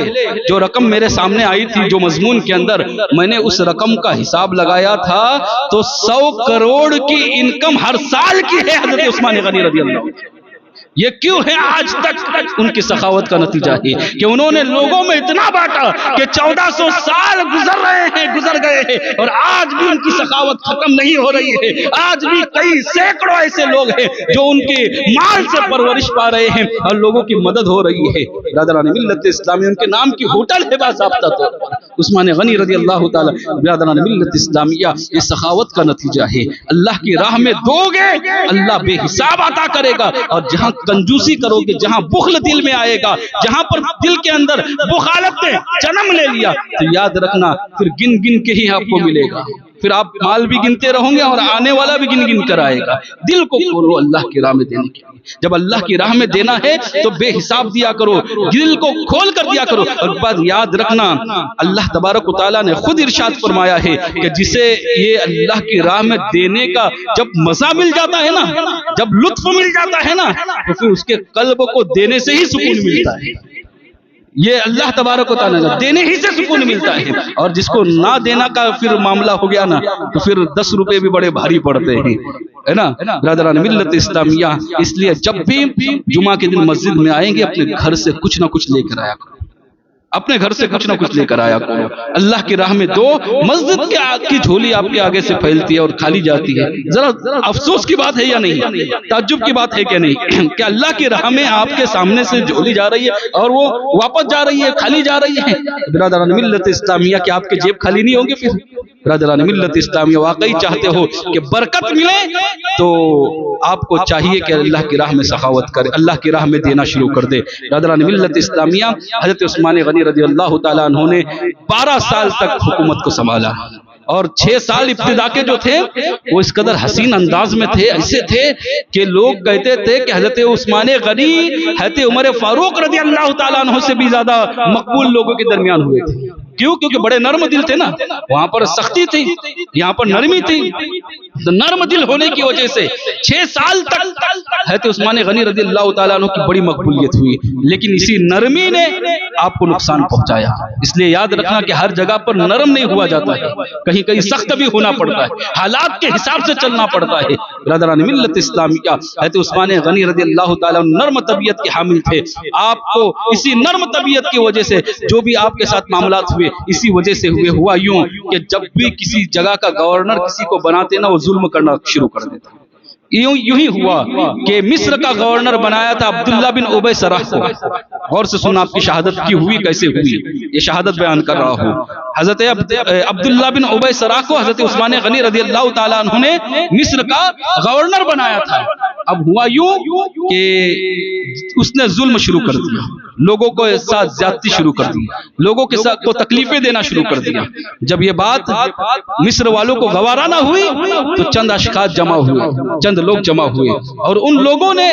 جو رقم میرے سامنے آئی تھی, جو مضمون کے اندر میں نے اس رقم کا حساب لگایا تھا تو 100 کروڑ کی انکم ہر سال کی ہے حضرت عثمان غنی رضی اللہ عنہ. یہ کیوں ہے؟ آج تک ان کی سخاوت کا نتیجہ ہے کہ انہوں نے لوگوں میں اتنا بانٹا کہ 1400 سال گزر گئے ہیں اور آج بھی ان کی سخاوت ختم نہیں ہو رہی ہے. آج بھی کئی سینکڑوں ایسے لوگ ہیں جو ان کے مال سے پرورش پا رہے ہیں اور لوگوں کی مدد ہو رہی ہے. برادران ملت اسلامی, ان کے نام کی ہوٹل ہے باضابطہ طور پر. عثمان غنی رضی اللہ تعالیٰ برادران ملت اسلامیہ یہ سخاوت کا نتیجہ ہے. اللہ کی راہ میں دو گے اللہ بے حساب عطا کرے گا, اور جہاں کنجوسی کرو گے, جہاں بخل دل میں آئے گا, جہاں پر دل کے اندر بخالت نے جنم لے لیا, تو یاد رکھنا پھر گن گن کے ہی آپ کو ملے گا. پھر آپ مال بھی گنتے رہو گے اور آنے والا بھی گن گن کر آئے گا. دل کو کھولو اللہ کی راہ میں دینے کے لیے. جب اللہ کی راہ میں دینا ہے تو بے حساب دیا کرو, دل کو کھول کر دیا کرو. اور بات یاد رکھنا, اللہ تبارک و تعالیٰ نے خود ارشاد فرمایا ہے کہ جسے یہ اللہ کی راہ میں دینے کا جب مزہ مل جاتا ہے نا, جب لطف مل جاتا ہے نا, تو پھر اس کے قلب کو دینے سے ہی سکون ملتا ہے. یہ اللہ تبارک و تعالیٰ نے دینے ہی سے سکون ملتا ہے. اور جس کو نہ دینا کا پھر معاملہ ہو گیا نا, تو پھر 10 روپے بھی بڑے بھاری پڑتے ہیں, ہے نا برادران ملت اسلامیہ. اس لیے جب بھی جمعہ کے دن مسجد میں آئیں گے اپنے گھر سے کچھ نہ کچھ لے کر آیا کرو, اپنے گھر سے کچھ نہ کچھ لے کر آیا کرو. اللہ کی راہ میں دو. مسجد کی جھولی آپ کے آگے سے پھیلتی ہے اور کھالی جاتی ہے. ذرا افسوس کی بات ہے یا نہیں, تعجب کی بات ہے کہ نہیں, کہ اللہ کی راہ میں آپ کے سامنے سے جھولی جا رہی ہے اور وہ واپس جا رہی ہے, کھالی جا رہی ہے. برادران ملت اسلامیہ کہ آپ کے جیب خالی نہیں ہوں گے. پھر برادران ملت اسلامیہ واقعی چاہتے ہو کہ برکت ملے تو آپ کو چاہیے کہ اللہ کی راہ میں سخاوت کرے, اللہ کی راہ میں دینا شروع کر دے. برادران ملت اسلامیہ حضرت عثمان غنی رضی اللہ تعالیٰ عنہ نے 12 سال تک حکومت کو سنبھالا, اور 6 سال ابتدا کے جو تھے وہ اس قدر حسین انداز میں تھے, ایسے تھے کہ لوگ کہتے تھے کہ حضرت عثمان غنی حضرت عمر فاروق رضی اللہ تعالیٰ عنہ سے بھی زیادہ مقبول لوگوں کے درمیان ہوئے تھے. کیوں؟ کیونکہ بڑے نرم دل تھے نا, وہاں پر سختی تھی, یہاں پر نرمی تھی. نرم دل ہونے کی وجہ سے 6 سال تک حضرت عثمان غنی رضی اللہ تعالیٰ عنہ کی بڑی مقبولیت ہوئی, لیکن اسی نرمی نے آپ کو نقصان پہنچایا. اس لیے یاد رکھنا کہ ہر جگہ پر نرم نہیں ہوا جاتا ہے, کہیں کہیں سخت بھی ہونا پڑتا ہے, حالات کے حساب سے چلنا پڑتا ہے. برادران ملت اسلامیہ حضرت عثمان غنی رضی اللہ تعالیٰ عنہ نرم طبیعت کے حامل تھے. آپ کو اسی نرم طبیعت کی وجہ سے جو بھی آپ کے ساتھ معاملات ہوئے اسی وجہ سے ہوئے. ہوا یوں کہ جب بھی کسی جگہ کا گورنر کسی کو بناتے نا, وہ ظلم کرنا شروع کر دیتا. یوں ہی ہوا کہ مصر کا گورنر بنایا تھا عبداللہ بن ابی سرح کو. غور سے سنا آپ کی شہادت کی ہوئی کیسے ہوئی, یہ شہادت بیان کر رہا ہوں. حضرت عبداللہ بن ابی سرح کو حضرت عثمان غنی رضی اللہ تعالیٰ عنہ نے مصر کا گورنر بنایا تھا. اب ہوا یوں کہ اس نے ظلم شروع کر دیا, لوگوں کو ساتھ زیادتی شروع کر دی, لوگوں کے ساتھ کو تکلیفیں دینا شروع کر دیا. جب یہ بات مصر والوں کو گوارا نہ ہوئی تو چند اشخاص جمع ہوئے, چند لوگ جمع ہوئے, اور ان لوگوں نے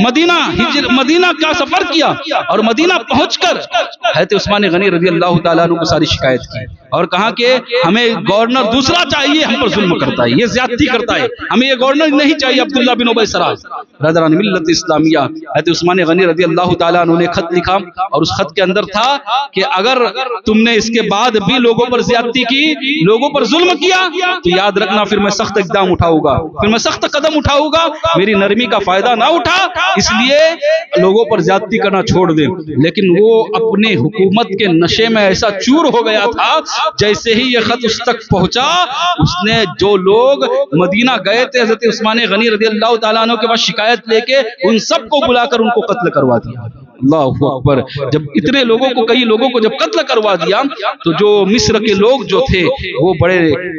مدینہ کا سفر کیا, اور مدینہ پہنچ کر حضرت عثمان غنی رضی اللہ تعالیٰ عنہ کو ساری شکایت کی, اور کہا کہ ہمیں گورنر دوسرا چاہیے, ہم پر ظلم کرتا ہے, یہ زیادتی کرتا ہے, ہمیں یہ گورنر نہیں چاہیے عبداللہ بن ابی سرح. برادران ملت اسلامیہ حضرت عثمان غنی رضی اللہ تعالیٰ عنہ نے خط لکھا, اور اس خط کے اندر تھا کہ اگر تم نے اس کے بعد بھی لوگوں پر زیادتی کی, لوگوں پر ظلم کیا, تو یاد رکھنا پھر میں سخت اقدام اٹھاؤں گا, پھر میں سخت قدم اٹھاؤں گا. میری نرمی کا فائدہ نہ اٹھا, اس لیے لوگوں پر زیادتی کرنا چھوڑ دے. لیکن وہ اپنے حکومت کے نشے میں ایسا چور ہو گیا تھا, جیسے ہی یہ خط اس تک پہنچا, اس نے جو لوگ مدینہ گئے تھے حضرت عثمان غنی رضی اللہ تعالیٰ عنہ کے پاس شکایت لے کے, ان سب کو بلا کر ان کو قتل کروا دیا. اللہ اکبر. جب اتنے لوگوں کو, کئی لوگوں کو جب قتل کروا دیا, تو جو مصر کے لوگ جو تھے وہ بڑے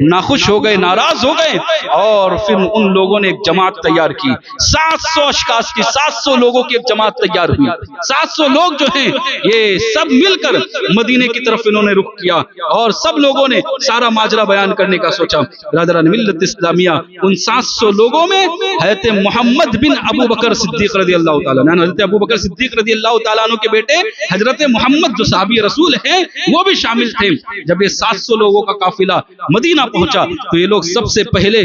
ناخوش ہو گئے, ناراض ہو گئے, اور پھر ان لوگوں نے ایک جماعت تیار کی. 700 اشخاص کی, 700 لوگوں کی ایک جماعت تیار ہوئی. 700 لوگ جو ہیں یہ سب مل کر مدینے کی طرف انہوں نے رخ کیا, اور سب لوگوں نے سارا ماجرا بیان کرنے کا سوچا. برادران ملت اسلامیہ ان 700 لوگوں میں حضرت محمد بن ابو بکر صدیق رضی اللہ تعالیٰ عنہ, حضرت ابو بکر صدیق رضی اللہ تعالیٰ عنہ کے بیٹے حضرت محمد جو صحابی رسول ہیں وہ بھی شامل تھے. جب یہ 700 لوگوں کا قافلہ مدینہ پہنچا تو یہ لوگ سب سے پہلے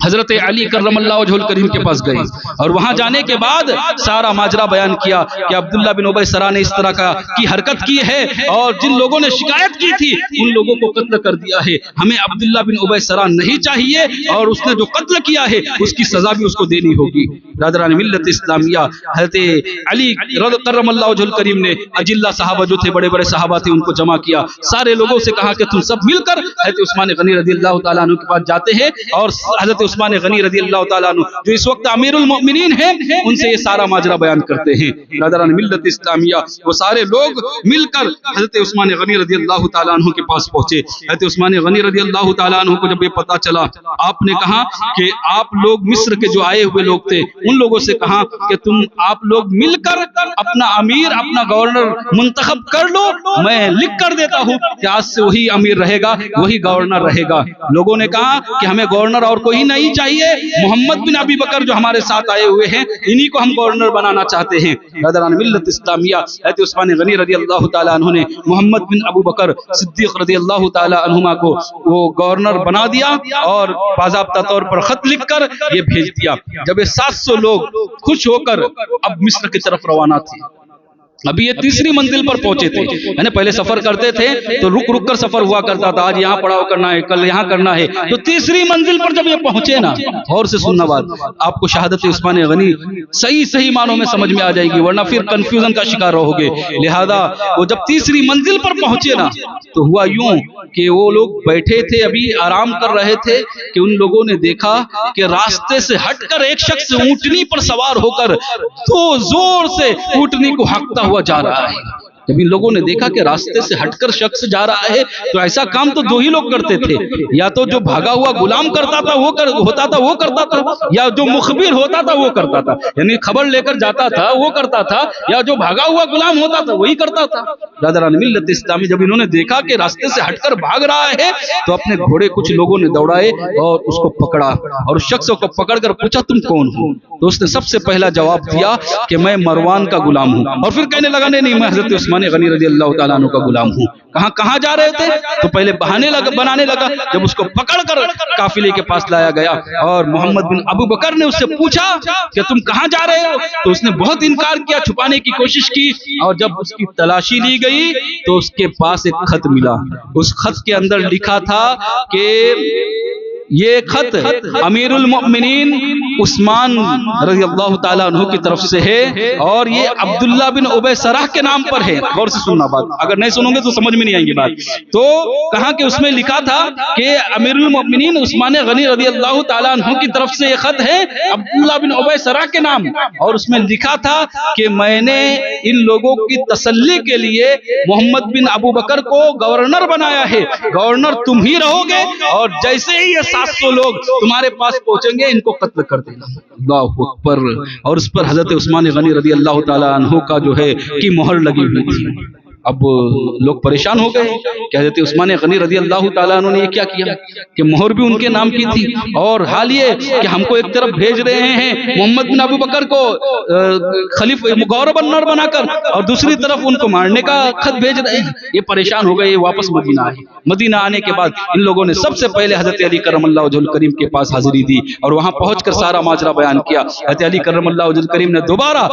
حضرت علی کرم اللہ وجہ الکریم کے پاس گئے, اور وہاں جانے کے بعد سارا ماجرا بیان کیا کہ عبداللہ بن ابی سرح نے اس طرح کی حرکت کی ہے, اور جن لوگوں نے شکایت کی تھی ان لوگوں کو قتل کر دیا ہے. ہمیں عبداللہ بن ابی سرح نہیں چاہیے, اور اس نے جو قتل کیا ہے اس کی سزا بھی اس کو دینی ہوگی. برادران ملت اسلامیہ حضرت علی کرم اللہ وجہ الکریم نے اجلہ صحابہ جو تھے بڑے بڑے صحابہ تھے ان کو جمع کیا, سارے لوگوں سے کہا کہ تم سب مل کر حضرت عثمان غنی رضی اللہ تعالیٰ عنہ کے پاس جاتے ہیں اور حضرت عثمان غنی رضی اللہ تعالیٰ عنہ جو اس وقت امیر المؤمنین ہیں ان سے یہ سارا ماجرا بیان کرتے ہیں. برادران ملت اسلامیہ وہ سارے لوگ مل کر حضرت عثمان غنی رضی اللہ تعالیٰ عنہ کے پاس پہنچے. حضرت عثمان غنی رضی اللہ تعالیٰ عنہ کو جب یہ پتا چلا, آپ نے کہا کہ آپ لوگ مصر کے جو آئے ہوئے لوگ تھے ان لوگوں سے کہا کہ تم آپ لوگ مل کر اپنا امیر اپنا گورنر منتخب کر لو, میں لکھ کر دیتا ہوں کہ آج سے وہی امیر رہے گا وہی گورنر رہے گا. لوگوں نے کہا کہ ہمیں گورنر اور کوئی نہیں چاہیے, محمد بن ابی بکر جو ہمارے ساتھ آئے ہوئے ہیں انہی کو ہم گورنر بنانا چاہتے ہیں. برادران ملت اسلامیہ حضرت عثمان غنی رضی اللہ تعالیٰ عنہ نے محمد بن ابو بکر صدیق رضی اللہ تعالیٰ عنہما کو وہ گورنر بنا دیا اور باضابطہ طور پر خط لکھ کر یہ بھیج دیا. جب یہ 700 لوگ خوش ہو کر اب مصر کی طرف روانہ تھے, ابھی یہ تیسری منزل پر پہنچے تھے, یعنی پہلے سفر کرتے تھے تو رک رک کر سفر ہوا کرتا تھا, آج یہاں پڑاؤ کرنا ہے کل یہاں کرنا ہے, تو تیسری منزل پر جب یہ پہنچے نا, اور سے سننا بات, آپ کو شہادت عثمان غنی صحیح معنوں میں سمجھ میں آ جائے گی ورنہ پھر کنفیوژن کا شکار رہو گے. لہذا وہ جب تیسری منزل پر پہنچے نا تو ہوا یوں کہ وہ لوگ بیٹھے تھے ابھی آرام کر رہے تھے کہ ان لوگوں نے دیکھا کہ راستے سے ہٹ کر ایک شخص اونٹنی پر سوار ہو کر تو زور سے اونٹنی کو ہانکتا ہوا جا رہا ہے. جب ان لوگوں نے دیکھا کہ راستے سے ہٹ کر شخص جا رہا ہے تو ایسا کام تو دو ہی لوگ کرتے تھے, یا تو جو بھاگا ہوا غلام کرتا تھا وہ کرتا تھا, یا جو مخبر ہوتا تھا وہ کرتا تھا, یعنی خبر لے کر جاتا تھا وہ کرتا تھا, یا جو بھاگا ہوا غلام ہوتا تھا وہی کرتا تھا. برادران ملت اسلامی جب انہوں نے دیکھا کہ راستے سے ہٹ کر بھاگ رہا ہے تو اپنے گھوڑے کچھ لوگوں نے دوڑائے اور اس کو پکڑا اور اس شخص کو پکڑ کر پوچھا تم کون ہو؟ تو اس نے سب سے پہلا جواب دیا کہ میں مروان کا غلام ہوں, اور پھر کہنے لگا نہیں میں حضرت عثمان غنی رضی اللہ تعالیٰ عنہ کا غلام ہوں. کہاں جا رہے تھے؟ تو پہلے بنانے لگا. جب اس کو پکڑ کر قافلے کے پاس لایا گیا اور محمد بن ابو بکر نے اس سے پوچھا کہ تم کہاں جا رہے ہو, تو اس نے بہت انکار کیا, چھپانے کی کوشش کی, اور جب اس کی تلاشی لی گئی تو اس کے پاس ایک خط ملا. اس خط کے اندر لکھا تھا کہ یہ خط امیر المؤمنین عثمان رضی اللہ تعالیٰ عنہ کی طرف سے ہے اور یہ عبداللہ بن ابی سرح کے نام پر ہے. غور سے سننا بات, اگر نہیں سنو گے تو سمجھ میں نہیں آئیں گی بات. تو کہا کہ اس میں لکھا تھا کہ امیر المؤمنین عثمان غنی رضی اللہ تعالیٰ عنہ کی طرف سے یہ خط ہے عبداللہ بن ابی سرح کے نام, اور اس میں لکھا تھا کہ میں نے ان لوگوں کی تسلی کے لیے محمد بن ابو بکر کو گورنر بنایا ہے, گورنر تم ہی رہو گے, اور جیسے ہی یہ 700 لوگ تمہارے پاس پہنچیں گے ان کو قتل کر دینا. اللہ اکبر. اور اس پر حضرت عثمان غنی رضی اللہ تعالیٰ عنہ کا جو ہے کی مہر لگی ہوئی تھی. اب لوگ پریشان ہو گئے کہ حضرت عثمان غنی رضی اللہ تعالیٰ عنہ نے یہ کیا کیا کہ مہر بھی ان کے نام کی تھی, اور حال یہ کہ ہم کو ایک طرف بھیج رہے ہیں محمد بن ابو بکر کو خلیفہ گورنر بنا کر, اور دوسری طرف ان کو مارنے کا خط بھیج رہے ہیں. یہ پریشان ہو گئے, یہ واپس مدینہ آئے. مدینہ آنے کے بعد ان لوگوں نے سب سے پہلے حضرت علی کرم اللہ وجہ الکریم کے پاس حاضری دی اور وہاں پہنچ کر سارا ماجرا بیان کیا. حضرت علی کرم اللہ وجہ الکریم نے دوبارہ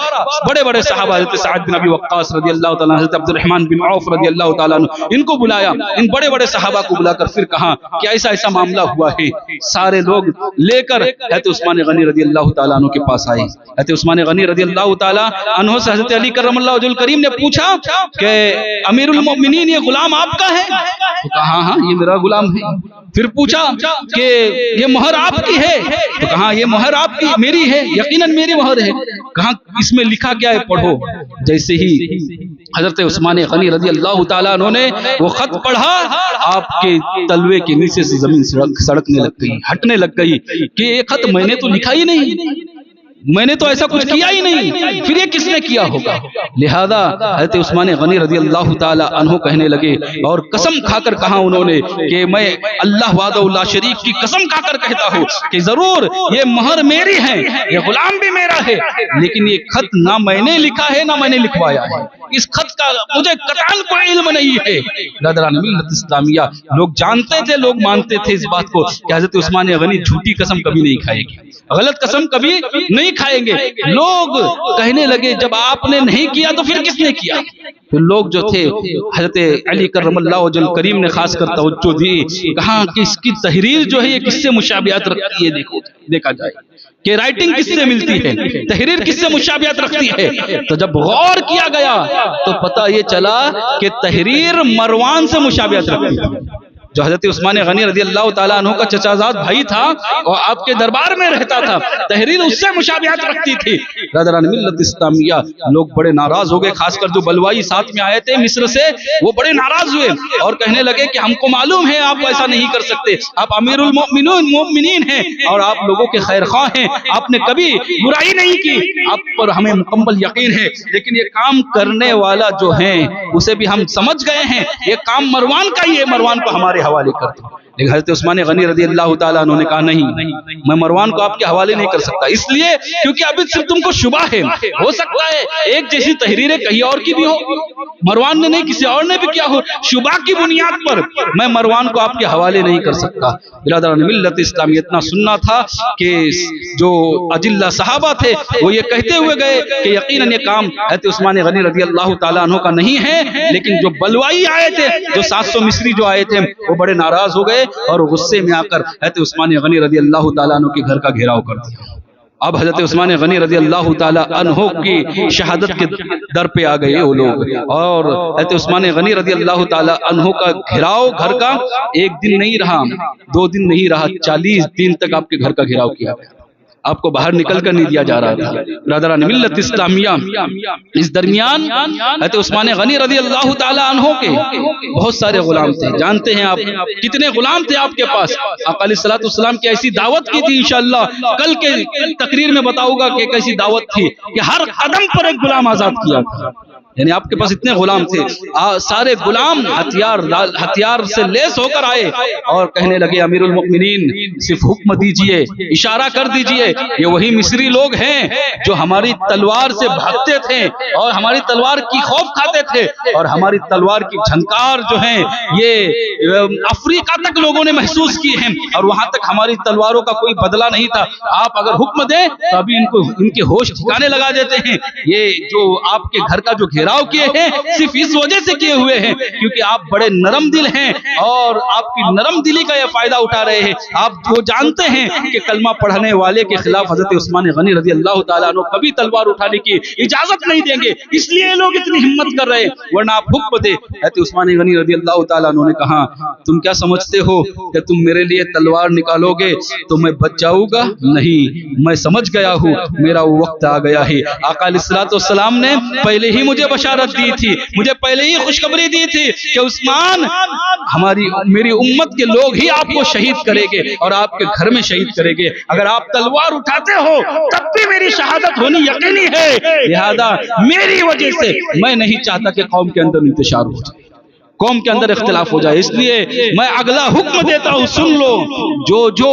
بڑے بڑے صحابہ حضرت سعد بن ابی وقاص رضی اللہ تعالیٰ, حضرت عبد الرحمن بن عوف رضی اللہ تعالیٰ عنہ, ان کو بلایا, ان بڑے بڑے صحابہ کو بلا کر پھر کہا کہ ایسا معاملہ ہوا ہے. سارے لوگ لے کر حضرت عثمان غنی رضی اللہ تعالیٰ عنہ کے پاس آئے. حضرت عثمان غنی رضی اللہ تعالیٰ عنہ سے حضرت علی کرم اللہ وجہ الکریم نے پوچھا کہ امیر المؤمنین یہ غلام آپ کا ہے؟ تو کہا ہاں یہ میرا غلام ہے. پھر پوچھا کہ یہ مہر آپ کی ہے؟ تو کہا یہ مہر آپ کی میری ہے, یقیناً میری مہر ہے. کہا اس میں لکھا کیا ہے پڑھو. جیسے ہی حضرت عثمان غنی رضی اللہ تعالیٰ عنہ نے وہ خط پڑھا, آپ کے تلوے کے نیچے سے زمین سڑکنے لگ گئی, ہٹنے لگ گئی کہ یہ خط میں نے تو لکھا ہی نہیں, میں نے تو ایسا کچھ کیا ہی نہیں, پھر یہ کس نے کیا ہوگا. لہذا حضرت عثمان غنی رضی اللہ تعالی عنہ کہنے لگے, اور قسم کھا کر کہا انہوں نے کہ میں اللہ وحدہ لا شریک کی قسم کھا کر کہتا ہوں کہ ضرور یہ مہر میری ہے, یہ غلام بھی میرا ہے, لیکن یہ خط نہ میں نے لکھا ہے نہ میں نے لکھوایا ہے. اس خط کا مجھے قطعاً کوئی علم نہیں ہے. برادران ملت اسلامیہ, لوگ جانتے تھے, لوگ مانتے تھے اس بات کو کہ حضرت عثمان غنی جھوٹی قسم کبھی نہیں کھائے گی, غلط قسم کبھی نہیں نہیں کھائیں گے. لوگ کہنے لگے جب آپ نے نہیں کیا تو پھر کس نے کیا؟ پھر لوگ جو تھے حضرت علی کرم اللہ وجہ کریم نے خاص کر توجہ دی، کہاں کہ اس کی تحریر جو ہے یہ کس سے مشابہت رکھتی ہے، دیکھا جائے کہ رائٹنگ کس سے ملتی ہے، تحریر کس سے مشابہت رکھتی ہے. تو جب غور کیا گیا تو پتہ یہ چلا کہ تحریر مروان سے مشابہت رکھتی ہے، جو حضرت عثمان غنی رضی اللہ تعالیٰ عنہ کا چچا زاد بھائی تھا اور آپ کے دربار میں رہتا تھا، تحریر اس سے مشابہت رکھتی تھی. برادران ملت اسلامیہ، لوگ بڑے ناراض ہو گئے، خاص کر جو بلوائی ساتھ میں آئے تھے مصر سے، وہ بڑے ناراض ہوئے اور کہنے لگے کہ ہم کو معلوم ہے آپ ایسا نہیں کر سکتے، آپ امیر المؤمنین ہیں اور آپ لوگوں کے خیر خواہ ہیں، آپ نے کبھی برائی نہیں کی، آپ پر ہمیں مکمل یقین ہے، لیکن یہ کام کرنے والا جو ہے اسے بھی ہم سمجھ گئے ہیں، یہ کام مروان کا ہی ہے، مروان کو ہمارے حوالے کر دو. لیکن حضرت عثمان غنی رضی اللہ تعالیٰ عنہ نے کہا نہیں، میں مروان کو آپ کے حوالے نہیں کر سکتا، اس لیے کیونکہ ابھی صرف تم کو شبہ ہے، ہو سکتا ہے ایک جیسی تحریریں کہیں اور کی بھی ہو، مروان نے نہیں کسی اور نے بھی کیا ہو، شبہ کی بنیاد پر میں مروان کو آپ کے حوالے نہیں کر سکتا. برادران ملت اسلامی، اتنا سننا تھا کہ جو اجلہ صحابہ تھے وہ یہ کہتے ہوئے گئے کہ یقیناً یہ کام حضرت عثمان غنی رضی اللہ تعالیٰ عنہ کا نہیں ہے، لیکن جو بلوائی آئے تھے، جو 700 مصری جو آئے تھے، وہ بڑے ناراض ہو گئے اور غصے میں آ کر حضرت عثمان غنی رضی اللہ تعالیٰ عنہ کے گھر کا گھیراؤ کر دیا. اب حضرت عثمان غنی رضی اللہ تعالیٰ عنہ کی شہادت کے در پہ آ گئے وہ لوگ، اور حضرت عثمان غنی رضی اللہ تعالیٰ عنہ کا گھیراؤ گھر کا 1 دن نہیں رہا، 2 دن نہیں رہا، 40 دن تک آپ کے گھر کا گھیراؤ کیا گیا، آپ کو باہر نکل کر نہیں دیا جا رہا تھا. برادران ملت اسلامیہ، اس درمیان حضرت عثمان غنی رضی اللہ تعالیٰ عنہ کے بہت سارے غلام تھے. جانتے ہیں آپ کتنے غلام تھے آپ کے پاس؟ آقا علیہ الصلوۃ والسلام کی ایسی دعوت کی تھی، انشاءاللہ کل کے تقریر میں بتاؤں گا کہ کیسی دعوت تھی کہ ہر قدم پر ایک غلام آزاد کیا تھا. یعنی آپ کے پاس اتنے غلام تھے، سارے غلام ہتھیار سے لیس ہو کر آئے اور کہنے لگے امیر المؤمنین صرف حکم دیجئے، اشارہ کر دیجئے، یہ وہی مصری لوگ ہیں جو ہماری تلوار سے بھاگتے تھے اور ہماری تلوار کی خوف کھاتے تھے، اور ہماری تلوار کی جھنکار جو ہیں یہ افریقہ تک لوگوں نے محسوس کی ہیں اور وہاں تک ہماری تلواروں کا کوئی بدلہ نہیں تھا. آپ اگر حکم دیں تو ابھی ان کے ہوش ٹھکانے لگا دیتے ہیں. یہ جو آپ کے گھر کا جو گھیراؤ کیے ہیں صرف اس وجہ سے کیے ہوئے ہیں کیونکہ آپ بڑے نرم دل ہیں اور آپ کی نرم دلی کا یہ فائدہ اٹھا رہے ہیں. آپ جو جانتے ہیں کہ کلمہ پڑھنے والے کے خلاف حضرت عثمان غنی رضی اللہ تعالیٰ عنہ کبھی تلوار اٹھانے کی اجازت نہیں دیں گے، اس لیے یہ لوگ اتنی ہمت کر رہے ہیں، ورنہ آپ حکم دے. حضرت عثمان غنی رضی اللہ تعالیٰ عنہ نے کہا تم کیا سمجھتے ہو کہ تم میرے لیے تلوار نکالو گے تو میں بچ جاؤں گا؟ نہیں، میں سمجھ گیا ہوں میرا وہ وقت آ گیا ہے. آقا علیہ الصلوۃ والسلام نے پہلے ہی مجھے بشارت دی تھی، مجھے پہلے ہی خوشخبری دی تھی کہ عثمان میری امت کے لوگ ہی آپ کو شہید کریں گے اور آپ کے گھر میں شہید کریں گے. اگر آپ تلوار اٹھاتے ہو تب بھی میری شہادت ہونی یقینی ہے، لہذا میری وجہ سے میں نہیں چاہتا کہ قوم کے اندر انتشار ہو جائے، قوم کے اندر اختلاف ہو جائے، اس لیے میں اگلا حکم دیتا ہوں، سن لو، جو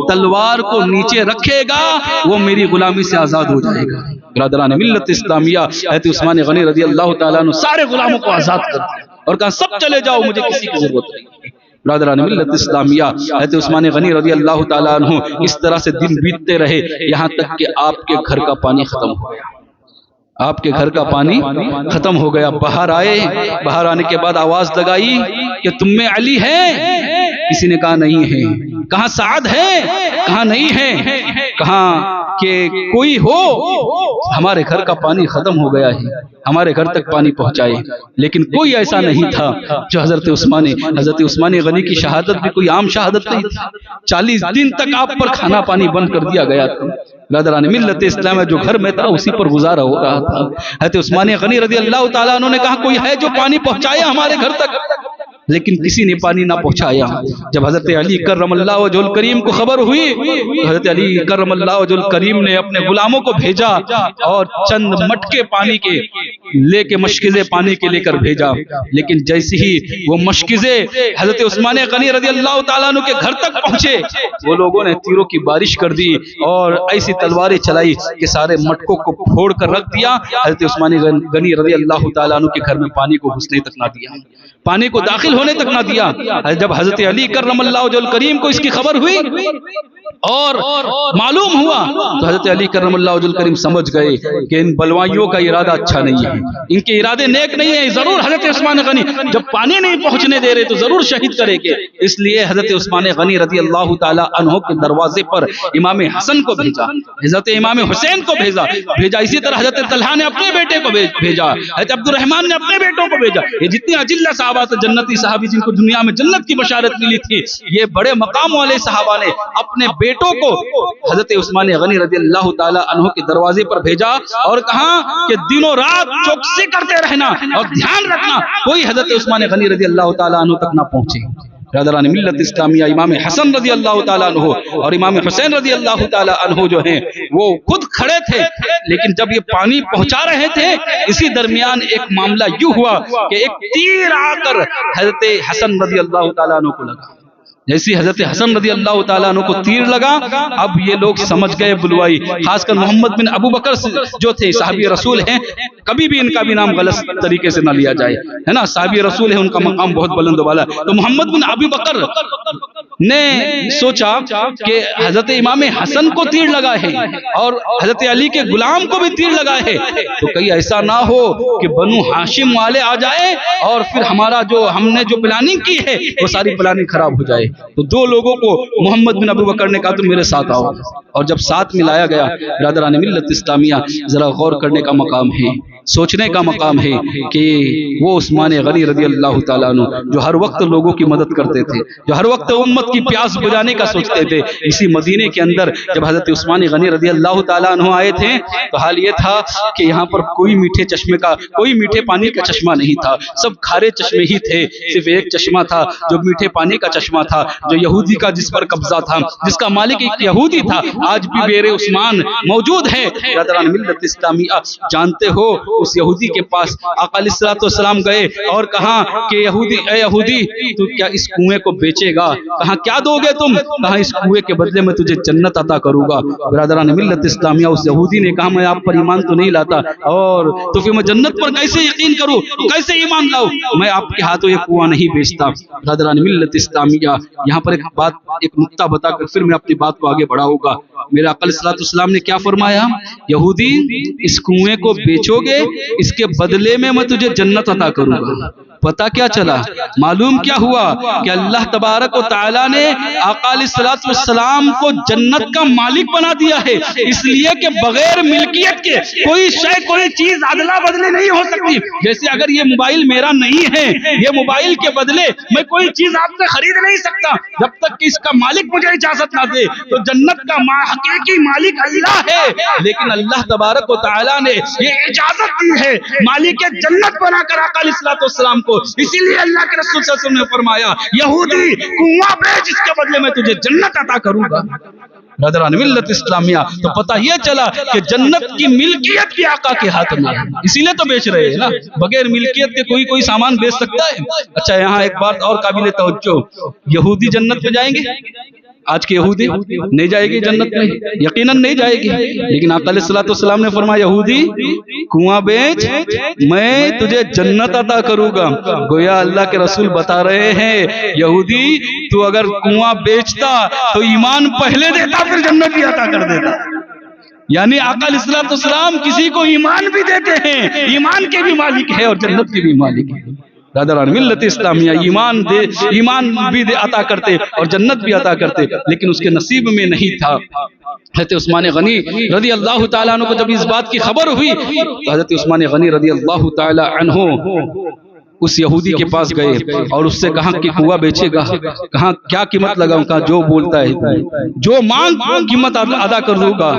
تلوار کو نیچے رکھے گا وہ میری غلامی سے آزاد ہو جائے گا. برادران ملت اسلامیہ، حضرت عثمان غنی رضی اللہ تعالیٰ عنہ سارے غلاموں کو آزاد کر دیا اور کہا سب چلے جاؤ، مجھے کسی کی ضرورت نہیں. برادران ملت اسلامیہ، حضرت عثمان غنی رضی اللہ تعالیٰ عنہ اس طرح سے دن بیتتے رہے یہاں تک کہ آپ کے گھر کا پانی ختم ہو گیا. آپ کے گھر کا پانی ختم ہو گیا. باہر آئے، باہر آنے کے بعد آواز لگائی کہ تم میں علی ہے؟ کسی نے کہا نہیں ہے. کہاں سعد ہے؟ کہاں نہیں ہے. کہاں کہ کوئی ہو، ہمارے گھر کا پانی ختم ہو گیا ہے، ہمارے گھر تک پانی پہنچائے. لیکن کوئی ایسا نہیں تھا جو حضرت عثمان غنی کی شہادت بھی کوئی عام شہادت نہیں تھی. 40 دن تک آپ پر کھانا پانی بند کر دیا گیا تھا. برادران ملت اسلام جو گھر میں تھا اسی پر گزارا ہو رہا تھا. حضرت عثمان غنی رضی اللہ تعالیٰ عنہ نے کہا کوئی ہے جو پانی پہنچائے ہمارے گھر تک، لیکن کسی نے پانی نہ پہنچایا. جب حضرت علی کرم اللہ وجہ الکریم کو خبر ہوئی تو حضرت علی کرم اللہ وجہ الکریم نے اپنے غلاموں کو بھیجا اور چند مٹکے پانی کے لے کے مشکزے پانی کے لے کر بھیجا، لیکن جیسی ہی وہ مشکزے حضرت عثمان غنی رضی اللہ تعالیٰ عنہ کے گھر تک پہنچے، وہ لوگوں نے تیروں کی بارش کر دی اور ایسی تلواریں چلائی کہ سارے مٹکوں کو پھوڑ کر رکھ دیا۔ حضرت عثمان غنی رضی اللہ تعالیٰ عنہ کے گھر میں پانی کو گھسنے تک نہ دیا، پانی کو داخل ہونے تک نہ دیا۔ جب حضرت علی کرم اللہ وجہ الکریم کو اس کی خبر ہوئی اور معلوم ہوا تو حضرت علی کرم اللہ وجہ الکریم سمجھ گئے کہ ان بلوائیوں کا ارادہ اچھا نہیں ہے، ان کے ارادے نیک نہیں ہیں، ضرور حضرت عثمان غنی جب پانی نہیں پہنچنے دے رہے تو ضرور شہید کریں گے۔ اس لیے حضرت عثمان غنی رضی اللہ تعالی عنہ کے دروازے پر امام حسن کو بھیجا، حضرت امام حسین کو بھیجا، اسی طرح حضرت طلحہ نے اپنے بیٹے کو بھیجا، حضرت عبد الرحمن نے اپنے بیٹوں کو بھیجا۔ یہ جتنے اجلہ صحابہ تھے، جنتی صحابی جن کو دنیا میں جنت کی بشارت ملی تھی، یہ بڑے مقام والے صحابہ نے اپنے بیٹوں کو حضرت عثمان غنی رضی اللہ تعالی عنہ کے دروازے پر بھیجا اور کہا کہ دنوں رات چوکسی کرتے رہنا اور دھیان رکھنا کوئی حضرت عثمان غنی رضی اللہ تعالی عنہ تک نہ پہنچے۔ برادران ملت اسلامیہ، امام حسن رضی اللہ تعالیٰ عنہ اور امام حسین رضی اللہ تعالیٰ عنہ جو ہیں وہ خود کھڑے تھے، لیکن جب یہ پانی پہنچا رہے تھے اسی درمیان ایک معاملہ یوں ہوا کہ ایک تیر آ کر حضرت حسن رضی اللہ تعالیٰ عنہ کو لگا۔ جیسی حضرت حسن رضی اللہ تعالیٰ عنہ کو تیر لگا، اب یہ لوگ سمجھ گئے بلوائی، خاص کر محمد بن ابو بکر جو تھے صحابی رسول ہیں، کبھی بھی ان کا بھی نام غلط طریقے سے نہ لیا جائے، ہے نا، صحابی رسول ہیں، ان کا مقام بہت بلند و بالا۔ تو محمد بن ابو بکر نے سوچا کہ حضرت امام حسن کو تیر لگا ہے اور حضرت علی کے غلام کو بھی تیر لگا ہے، تو کہیں ایسا نہ ہو کہ بنو ہاشم والے آ جائے اور پھر ہمارا جو ہم نے جو پلاننگ کی ہے وہ ساری پلاننگ خراب ہو جائے۔ تو دو لوگوں کو محمد بن ابو بکر نے کہا تم میرے ساتھ آؤ، اور جب ساتھ ملایا گیا، برادران ملت اسلامیہ ذرا غور کرنے کا مقام ہے، سوچنے کا مقام ہے کہ وہ عثمان غنی رضی اللہ تعالیٰ عنہ جو ہر وقت لوگوں کی مدد کرتے تھے، جو ہر وقت امت کی پیاس بجھانے کا سوچتے تھے، اسی مدینے کے اندر جب حضرت عثمان غنی رضی اللہ تعالیٰ عنہ آئے تھے تو حال یہ تھا کہ یہاں پر کوئی میٹھے چشمے کا، کوئی میٹھے پانی کا چشمہ نہیں تھا، سب کھارے چشمے ہی تھے۔ صرف ایک چشمہ تھا جو میٹھے پانی کا چشمہ تھا، جو یہودی کا جس پر قبضہ تھا، جس کا مالک ایک یہودی تھا، آج بھی بیر عثمان موجود ہے۔ برادران ملت اسلامیہ، جانتے ہو اس یہودی کے پاس آقا علیہ الصلوۃ والسلام گئے اور کہا کہ یہودی، اے یہودی تو کیا اس کنویں کو بیچے گا؟ کہا کیا دو گے تم؟ کہا اس کنویں کے بدلے میں تجھے جنت عطا کروں گا۔ برادران ملت اسلامیہ، اس یہودی نے کہا میں آپ پر ایمان تو نہیں لاتا، اور تو پھر میں جنت پر کیسے یقین کروں، کیسے ایمان لاؤں؟ میں آپ کے ہاتھوں یہ کنواں نہیں بیچتا۔ برادران ملت اسلامیہ، یہاں پر ایک نقطہ بتا کر پھر میں اپنی بات کو آگے بڑھاؤں گا۔ میرے آقا علیہ الصلوۃ والسلام نے کیا فرمایا؟ یہودی اس کنویں کو بیچو گے، اس کے بدلے میں میں تجھے جنت عطا کروں گا۔ پتہ کیا چلا، معلوم کیا ہوا کہ اللہ تبارک و تعالیٰ نے آقا علیہ الصلوۃ والسلام کو جنت کا مالک بنا دیا ہے، اس لیے کہ بغیر ملکیت کے کوئی شے، کوئی چیز ادلا بدلی نہیں ہو سکتی۔ جیسے اگر یہ موبائل میرا نہیں ہے، یہ موبائل کے بدلے میں کوئی چیز آپ سے خرید نہیں سکتا جب تک کہ اس کا مالک مجھے اجازت نہ دے۔ تو جنت کا حقیقی مالک اللہ ہے، لیکن اللہ تبارک و تعالیٰ نے یہ اجازت دی ہے مالک جنت بنا کر آقا علیہ الصلوۃ والسلام کو، اسی لیے اللہ کے رسول صلی اللہ علیہ وسلم نے فرمایا یہودی کنواں بیچ، اس کے بدلے میں تجھے جنت عطا کروں گا۔ برادران ملت اسلامیہ، تو پتہ یہ چلا کہ جنت کی ملکیت بھی آقا کے ہاتھ میں ہے، اسی لیے تو بیچ رہے ہیں نا، بغیر ملکیت کے کوئی سامان بیچ سکتا ہے؟ اچھا، یہاں ایک بات اور قابل توجہ، یہودی جنت میں جائیں گے؟ آج کے یہودی نہیں جائے گی جنت میں، یقیناً نہیں جائے گی، لیکن آقا علیہ الصلوۃ والسلام نے فرمایا یہودی کنواں بیچ، میں تجھے جنت عطا کروں گا۔ گویا اللہ کے رسول بتا رہے ہیں یہودی تو اگر کنواں بیچتا تو ایمان پہلے دیتا پھر جنت بھی عطا کر دیتا۔ یعنی آقا علیہ الصلوۃ والسلام کسی کو ایمان بھی دیتے ہیں، ایمان کے بھی مالک ہے اور جنت کے بھی مالک ہے۔ برادران ملت اسلامیہ، ایمان بھی عطا کرتے اور جنت بھی عطا کرتے، لیکن اس کے نصیب میں نہیں تھا۔ حضرت عثمان غنی رضی اللہ تعالیٰ عنہ کو جب اس بات کی خبر ہوئی تو حضرت عثمان غنی رضی اللہ تعالیٰ عنہ اس یہودی کے پاس گئے اور اس سے کہا کہ کنواں بیچے گا؟ کہا کیا قیمت لگاؤں؟ کہا جو بولتا ہے جو مانگ قیمت ادا کر دوں گا۔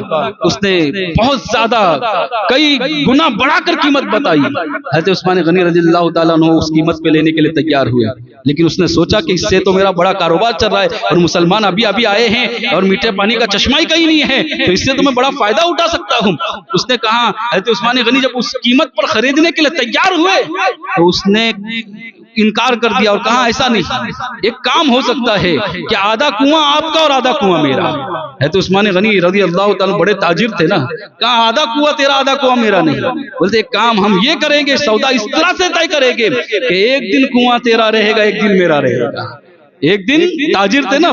اس نے بہت زیادہ کئی گنا بڑھا کر قیمت بتائی۔ حضرت عثمان غنی رضی اللہ تعالیٰ عنہ اس قیمت پہ لینے کے لیے تیار ہوئے، لیکن اس نے سوچا کہ اس سے تو میرا بڑا کاروبار چل رہا ہے اور مسلمان ابھی آئے ہیں اور میٹھے پانی کا چشمہ ہی کہیں نہیں ہے، تو اس سے تو میں بڑا فائدہ اٹھا سکتا ہوں۔ اس نے کہا، حضرت عثمان غنی جب اس قیمت پر خریدنے کے لیے تیار ہوئے تو اس نے انکار کر دیا اور کہا ایسا نہیں، ایک کام ہو سکتا ہے کہ آدھا کنواں آپ کا اور آدھا کنواں میرا۔ حضرت عثمان غنی رضی اللہ تعالیٰ بڑے تاجر تھے نا، کہا آدھا کنواں تیرا آدھا کنواں میرا نہیں، بولتے ایک کام ہم یہ کریں گے، سودا اس طرح سے طے کریں گے کہ ایک دن کنواں تیرا رہے گا، ایک دن میرا رہے گا۔ ایک دن تاجر تھے نا،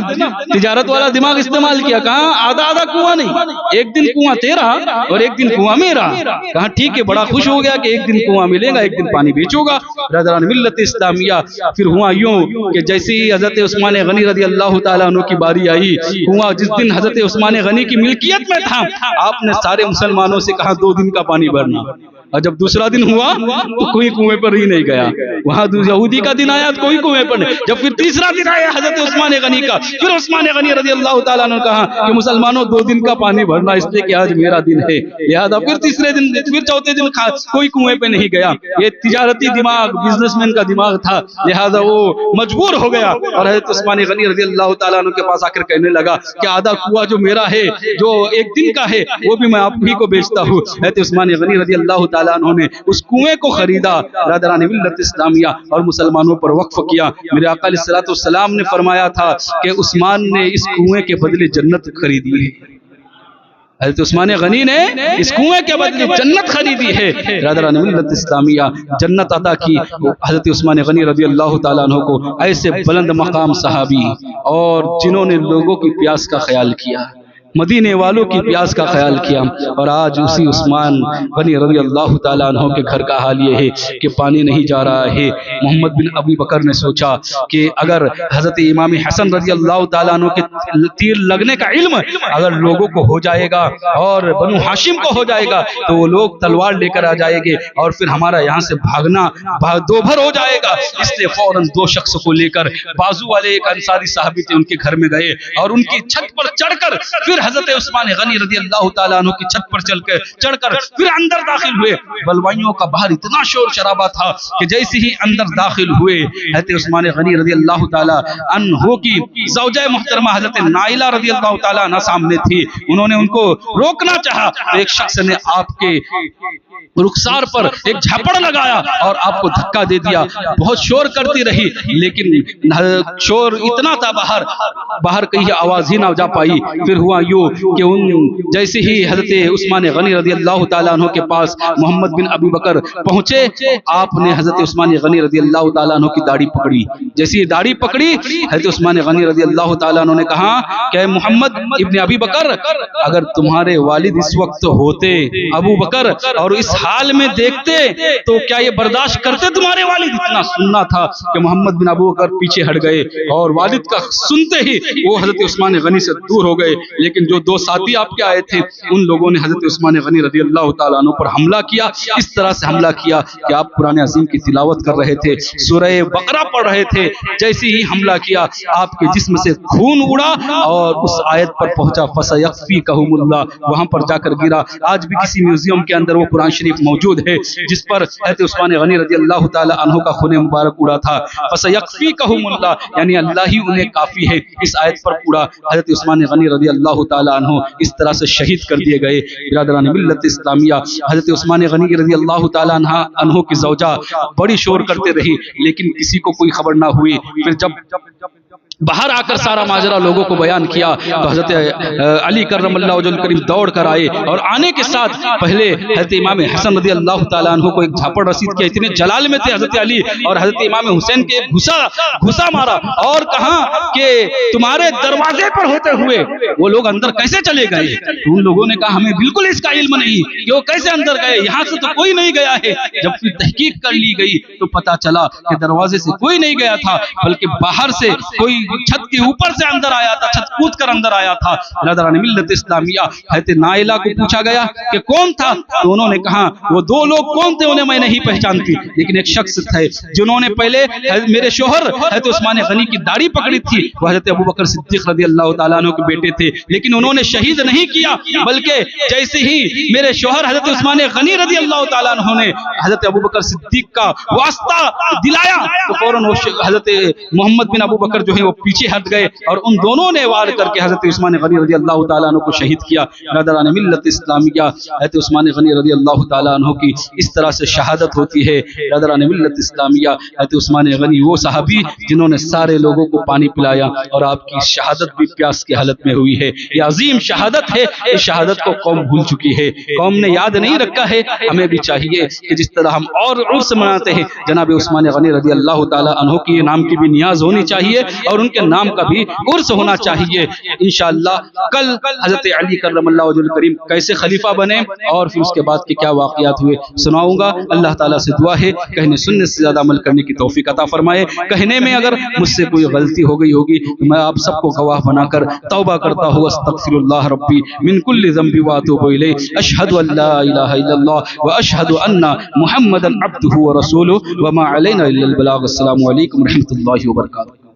تجارت والا دماغ استعمال کیا، کہا آدھا آدھا کنواں نہیں، ایک دن کنواں تیرا اور ایک دن کنواں میرا۔ کہا ٹھیک ہے، بڑا خوش ہو گیا کہ ایک دن کنواں ملے گا، ایک دن پانی بیچو گا۔ برادران ملت اسلامیہ، پھر ہوا یوں کہ جیسے ہی حضرت عثمان غنی رضی اللہ تعالیٰ عنہ کی باری آئی، کنواں جس دن حضرت عثمان غنی کی ملکیت میں تھا، آپ نے سارے مسلمانوں سے کہا 2 دن کا پانی بھرنا، اور جب دوسرا دن ہوا تو کوئی کنویں پر ہی نہیں گیا، وہاں یہودی کا دن آیا تو کوئی کنویں پر نہیں۔ جب پھر تیسرا دن آیا حضرت عثمان غنی کا، پھر عثمان غنی رضی اللہ تعالیٰ عنہ نے کہا کہ مسلمانوں 2 دن کا پانی بھرنا، اس لیے کہ آج میرا دن ہے، لہذا پھر تیسرے دن پھر چوتھے دن کوئی کنویں پہ نہیں گیا۔ یہ تجارتی دماغ، بزنس مین کا دماغ تھا، لہذا وہ مجبور ہو گیا اور حضرت عثمان غنی رضی اللہ تعالیٰ عنہ کے پاس آ کر کہنے لگا کہ آدھا کنواں جو میرا ہے، جو ایک دن کا ہے، وہ بھی میں آپ ہی کو بیچتا ہوں۔ حضرت عثمان غنی رضی اللہ تعالیٰ عنہ نے اس کنویں کو خریدا، برادران ملت اسلامیہ، اور مسلمانوں پر وقف کیا۔ میرے آقا علیہ الصلوۃ والسلام نے فرمایا تھا کہ عثمان نے اس کنویں کے بدلے جنت خریدی ہے۔ حضرت عثمان غنی نے اس کنویں کے بدلے جنت خریدی ہے۔ برادران ملت اسلامیہ، جنت عطا کی حضرت عثمان غنی رضی اللہ تعالیٰ عنہ کو، ایسے بلند مقام صحابی اور جنہوں نے لوگوں کی پیاس کا خیال کیا، مدینے والوں کی پیاس کا خیال کیا، اور آج اسی عثمان غنی رضی اللہ تعالیٰ عنہ کے گھر کا حال یہ ہے کہ پانی نہیں جا رہا ہے۔ محمد بن ابی بکر نے سوچا کہ اگر حضرت امام حسن رضی اللہ تعالیٰ عنہ کے تیر لگنے کا علم اگر لوگوں کو ہو جائے گا اور بنو ہاشم کو ہو جائے گا تو وہ لوگ تلوار لے کر آ جائیں گے اور پھر ہمارا یہاں سے بھاگنا دو بھر ہو جائے گا۔ اس لیے فوراً 2 شخص کو لے کر بازو والے ایک انصاری صحابی تھے، ان کے گھر میں گئے اور ان کی چھت پر چڑھ کر پھر حضرت عثمان غنی رضی اللہ تعالیٰ عنہ کی چھت پر چڑھ کر پھر اندر داخل ہوئے۔ بلوائیوں کا باہر اتنا شور شرابہ تھا کہ جیسے ہی اندر داخل ہوئے، حضرت عثمان غنی رضی اللہ تعالیٰ عنہ کی زوجہ محترمہ حضرت نائلہ رضی اللہ تعالیٰ عنہ سامنے تھی۔ انہوں نے ان کو روکنا چاہا تو ایک شخص نے آپ کے رخسار پر ایک جھپڑ لگایا اور آپ کو دھکا دے دیا۔ بہت شور کرتی رہی لیکن شور اتنا تھا باہر کہیں آواز ہی نہ جا پائی۔ پھر ہوا یوں کہ جیسے ہی حضرت عثمان غنی رضی اللہ تعالیٰ عنہ کے پاس محمد بن ابی بکر پہنچے، آپ نے حضرت عثمان غنی رضی اللہ تعالیٰ عنہ کی داڑھی پکڑی۔ جیسے ہی داڑھی پکڑی، حضرت عثمان غنی رضی اللہ تعالیٰ عنہ نے کہا کہ محمد ابن ابی بکر، اگر تمہارے والد اس وقت ہوتے ابو بکر اور اس حال میں دیکھتے تو کیا یہ برداشت کرتے تمہارے والد؟ اتنا سننا تھا کہ محمد بن ابو بکر پیچھے ہٹ گئے اور والد کا سنتے ہی وہ حضرت عثمان غنی سے دور ہو گئے۔ لیکن جو 2 ساتھی آپ کے آئے تھے، ان لوگوں نے حضرت عثمان غنی رضی اللہ تعالیٰ عنہ پر حملہ کیا۔ اس طرح سے حملہ کیا کہ آپ قرآن عظیم کی تلاوت کر رہے تھے، سورہ بقرہ پڑھ رہے تھے، جیسے ہی حملہ کیا آپ کے جسم سے خون اڑا اور اس آیت پر پہنچا فَسَيَكْفِيكَهُمُ اللَّهُ، وہاں پر جا کر گرا۔ آج بھی کسی میوزیم کے اندر وہ قرآن شریف موجود ہے جس پر حضرت عثمان غنی رضی اللہ تعالیٰ عنہ کا خون مبارک اڑا تھا۔ فَسَيَكْفِيكَهُمُ اللَّهُ، یعنی اللہ ہی انہیں کافی ہے، اس آیت پر اڑا۔ حضرت عثمان غنی رضی اللہ تعالیٰ عنہ اس طرح سے شہید کر دیے گئے۔ برادران ملت اسلامیہ، حضرت عثمان غنی رضی اللہ تعالیٰ عنہ کی زوجہ بڑی شور کرتے رہی لیکن کسی کو کوئی خبر نہ ہوئی۔ پھر جب باہر آ کر سارا ماجرا لوگوں کو بیان کیا تو حضرت علی کرم اللہ وجہ الکریم دوڑ کر آئے اور آنے کے ساتھ پہلے حضرت امام حسن رضی اللہ تعالیٰ عنہ کو ایک جھاپڑ رسید کیا۔ اتنے جلال میں تھے حضرت علی، اور حضرت امام حسین کے گھسا مارا اور کہا کہ تمہارے دروازے پر ہوتے ہوئے وہ لوگ اندر کیسے چلے گئے؟ ان لوگوں نے کہا ہمیں بالکل اس کا علم نہیں کہ وہ کیسے اندر گئے، یہاں سے تو کوئی نہیں گیا ہے۔ جب پھر تحقیق کر لی گئی تو پتا چلا کہ دروازے سے کوئی نہیں گیا تھا بلکہ باہر سے کوئی چھت کے اوپر سے اندر آیا تھا، چھت کود کر اندر آیا تھا۔ برادران ملت اسلامیہ، حضرت نائلہ کو پوچھا گیا کہ کون تھا، تو انہوں نے کہا وہ دو لوگ کون تھے انہیں میں نہیں پہچانتی، لیکن ایک شخص تھے جنہوں نے پہلے میرے شوہر حضرت عثمان غنی کی داڑھی پکڑی تھی، وہ حضرت ابوبکر صدیق رضی اللہ تعالیٰ عنہ کے بیٹے تھے، لیکن انہوں نے شہید نہیں کیا، بلکہ جیسے ہی میرے شوہر حضرت عثمان غنی رضی اللہ تعالیٰ عنہ نے حضرت ابوبکر صدیق کا واسطہ دلایا تو فوراً حضرت محمد بن ابوبکر جو ہے وہ پیچھے ہٹ گئے اور ان دونوں نے وار کر کے حضرت عثمان غنی رضی اللہ تعالیٰ عنہ کو شہید کیا۔ برادران ملت اسلامیہ، حضرت عثمان غنی رضی اللہ تعالیٰ عنہ کی اس طرح سے شہادت ہوتی ہے۔ برادران ملت اسلامیہ، حضرت عثمان غنی وہ صحابی جنہوں نے سارے لوگوں کو پانی پلایا اور آپ کی شہادت بھی پیاس کی حالت میں ہوئی ہے۔ یہ عظیم شہادت ہے، اس شہادت کو قوم بھول چکی ہے، قوم نے یاد نہیں رکھا ہے۔ ہمیں بھی چاہیے کہ جس طرح ہم اور عرس مناتے ہیں، جناب عثمان غنی رضی اللہ تعالیٰ عنہ کی نام کی بھی نیاز ہونی چاہیے اور ان کے نام کا بھی عرس ہونا چاہیے۔ انشاءاللہ کل حضرت علی کرم اللہ وجہ الکریم کیسے خلیفہ بنے اور پھر اس کے بعد کے کیا واقعات ہوئے سناؤں گا۔ اللہ تعالیٰ سے دعا ہے کہنے سننے سے زیادہ عمل کرنے کی توفیق عطا فرمائے۔ کہنے میں اگر مجھ سے کوئی غلطی ہو گئی ہوگی تو میں آپ سب کو گواہ بنا کر توبہ کرتا ہوں، استغفر اللہ ربی من کل ذنب واتوب الیہ، اشہد ان لا الہ الا اللہ واشہد ان محمدا عبدہ ورسولہ وما علینا الا البلاغ۔ السلام علیکم ورحمۃ اللہ وبرکاتہ۔